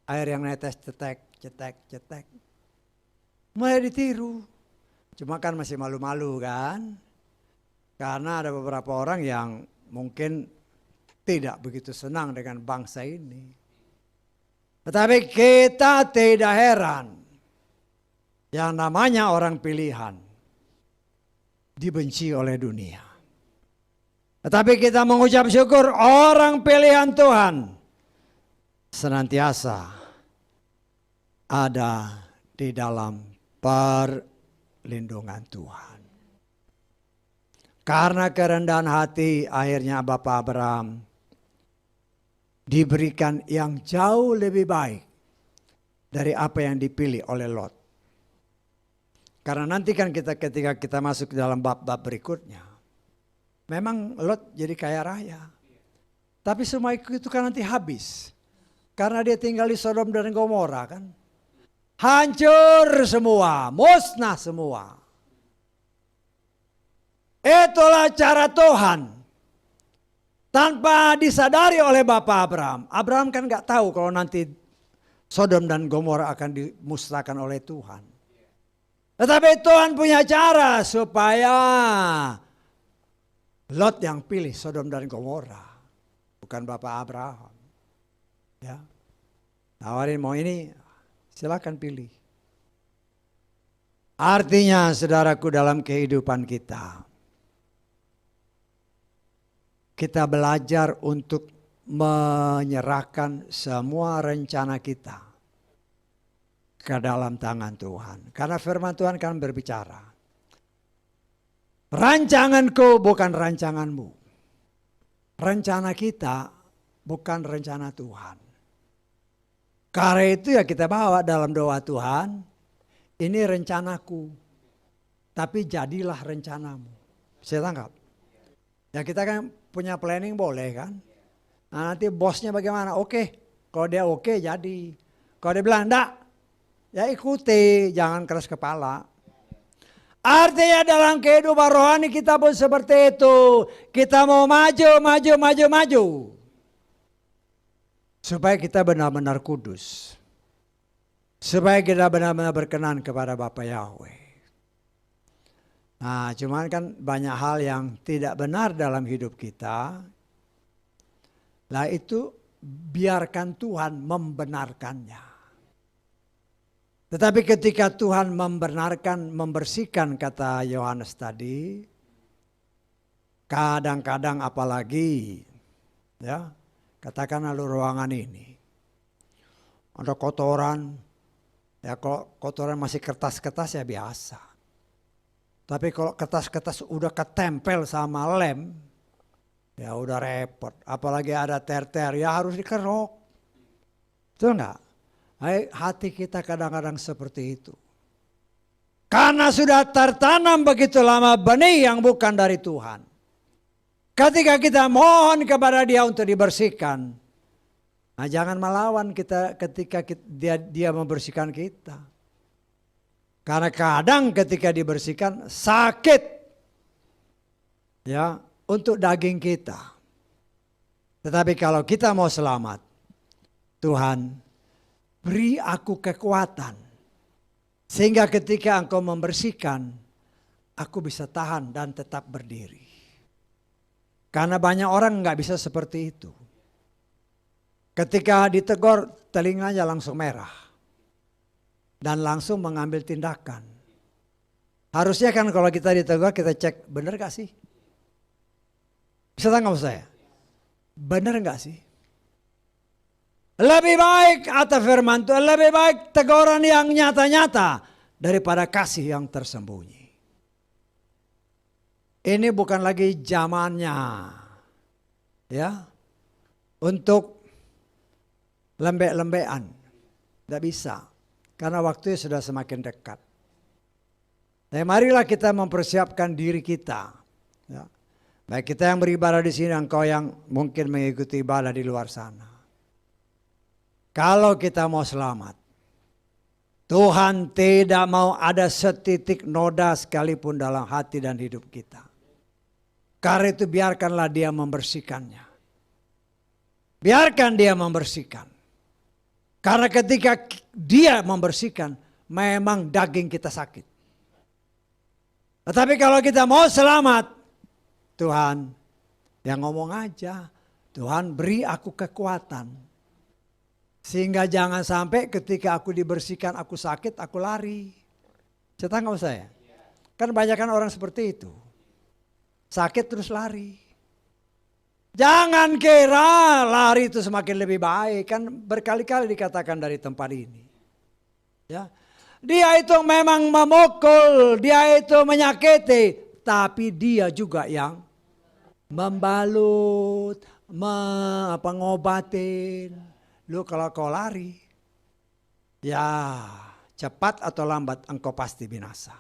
Air yang netes cetek. Mulai ditiru. Cuma kan masih malu-malu kan. Karena ada beberapa orang yang mungkin tidak begitu senang dengan bangsa ini. Tetapi kita tidak heran. Yang namanya orang pilihan dibenci oleh dunia. Tetapi kita mengucap syukur orang pilihan Tuhan senantiasa ada di dalam perlindungan Tuhan. Karena kerendahan hati akhirnya Bapak Abraham diberikan yang jauh lebih baik dari apa yang dipilih oleh Lot. Karena nanti kan ketika kita masuk ke dalam bab-bab berikutnya, memang Lot jadi kaya raya. Tapi semua itu kan nanti habis. Karena dia tinggal di Sodom dan Gomora kan. Hancur semua, musnah semua. Itulah cara Tuhan. Tanpa disadari oleh Bapak Abraham. Abraham kan gak tahu kalau nanti Sodom dan Gomora akan dimusnahkan oleh Tuhan. Tetapi Tuhan punya cara supaya Lot yang pilih Sodom dan Gomora. Bukan Bapak Abraham. Ya. Tawarin mau ini, silakan pilih. Artinya saudaraku dalam kehidupan kita belajar untuk menyerahkan semua rencana kita ke dalam tangan Tuhan. Karena firman Tuhan kan berbicara. Rancanganku bukan rancanganmu. Rencana kita bukan rencana Tuhan. Karena itu ya kita bawa dalam doa Tuhan. Ini rencanaku. Tapi jadilah rencanamu. Saya tangkap. Ya kita kan punya planning boleh kan. Nah nanti bosnya bagaimana? Oke, Kalau dia oke jadi. Kalau dia bilang enggak, ya ikuti, jangan keras kepala. Artinya dalam kehidupan rohani kita pun seperti itu. Kita mau maju. Supaya kita benar-benar kudus. Supaya kita benar-benar berkenan kepada Bapa Yahweh. Nah, cuman kan banyak hal yang tidak benar dalam hidup kita. Lah itu biarkan Tuhan membenarkannya. Tetapi ketika Tuhan membenarkan, membersihkan kata Yohanes tadi, kadang-kadang apalagi, ya, katakan lalu ruangan ini, ada kotoran, ya kalau kotoran masih kertas-kertas ya biasa. Tapi kalau kertas-kertas udah ketempel sama lem, ya udah repot. Apalagi ada ter-ter, ya harus dikerok. Betul enggak? Hati kita kadang-kadang seperti itu. Karena sudah tertanam begitu lama benih yang bukan dari Tuhan. Ketika kita mohon kepada Dia untuk dibersihkan, nah jangan melawan kita ketika dia membersihkan kita. Karena kadang ketika dibersihkan sakit, ya, untuk daging kita. Tetapi kalau kita mau selamat, Tuhan beri aku kekuatan. Sehingga ketika Engkau membersihkan, aku bisa tahan dan tetap berdiri. Karena banyak orang nggak bisa seperti itu. Ketika ditegur, telinganya langsung merah. Dan langsung mengambil tindakan. Harusnya kan kalau kita ditegur, kita cek, benar gak sih? Bisa tangkap saya? Benar gak sih? Lebih baik atas firman Tuhan, lebih baik teguran yang nyata-nyata daripada kasih yang tersembunyi. Ini bukan lagi zamannya, ya, untuk lembek-lembekan. Tidak bisa, karena waktunya sudah semakin dekat. Nah, marilah kita mempersiapkan diri kita. Ya. Baik kita yang beribadah di sini, engkau yang mungkin mengikuti ibadah di luar sana. Kalau kita mau selamat, Tuhan tidak mau ada setitik noda sekalipun dalam hati dan hidup kita. Karena itu biarkanlah Dia membersihkannya. Biarkan Dia membersihkan. Karena ketika Dia membersihkan, memang daging kita sakit. Tetapi kalau kita mau selamat, Tuhan yang ngomong aja, Tuhan beri aku kekuatan. Sehingga jangan sampai ketika aku dibersihkan, aku sakit, aku lari. Setangkap saya? Kan banyak kan orang seperti itu. Sakit terus lari. Jangan kira lari itu semakin lebih baik. Kan berkali-kali dikatakan dari tempat ini. Ya. Dia itu memang memukul, dia itu menyakiti. Tapi dia juga yang membalut, ngobatin. Lu kalau kau lari, ya cepat atau lambat engkau pasti binasa.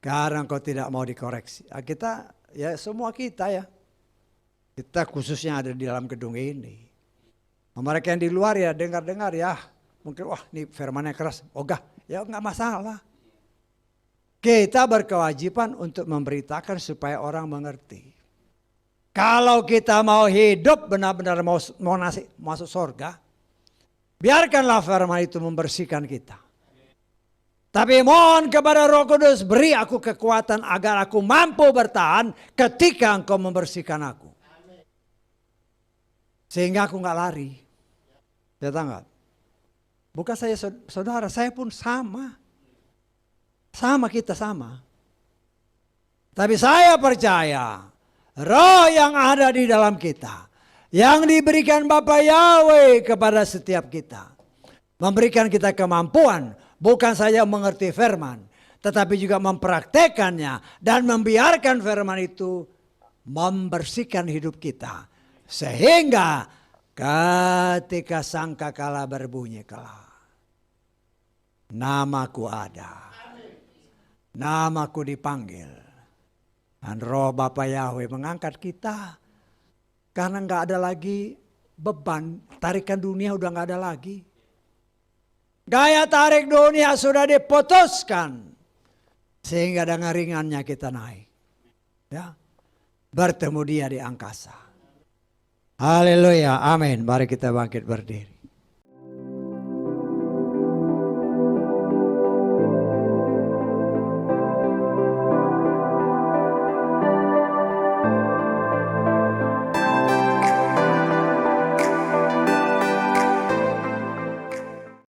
Karena engkau tidak mau dikoreksi. Kita, ya semua kita ya. Kita khususnya ada di dalam gedung ini. Mereka yang di luar ya dengar-dengar ya. Mungkin wah ini firmannya keras. Ogah, ya enggak masalah. Kita berkewajiban untuk memberitakan supaya orang mengerti. Kalau kita mau hidup benar-benar mau masuk surga, biarkanlah firman itu membersihkan kita. Tapi mohon kepada Roh Kudus, beri aku kekuatan agar aku mampu bertahan ketika Engkau membersihkan aku. Sehingga aku nggak lari. Ya tanggal. Bukan saya saudara, saya pun sama. Sama kita sama. Tapi saya percaya Roh yang ada di dalam kita, yang diberikan Bapa Yahweh kepada setiap kita, memberikan kita kemampuan bukan saja mengerti firman, tetapi juga mempraktekannya dan membiarkan firman itu membersihkan hidup kita. Sehingga ketika sangkakala berbunyi kelah, namaku ada, namaku dipanggil. Dan Roh Bapa Yahweh mengangkat kita. Karena nggak ada lagi beban, tarikan dunia udah nggak ada lagi. Gaya tarik dunia sudah diputuskan. Sehingga dengan ringannya kita naik. Ya. Bertemu dia di angkasa. Haleluya, amin. Mari kita bangkit berdiri.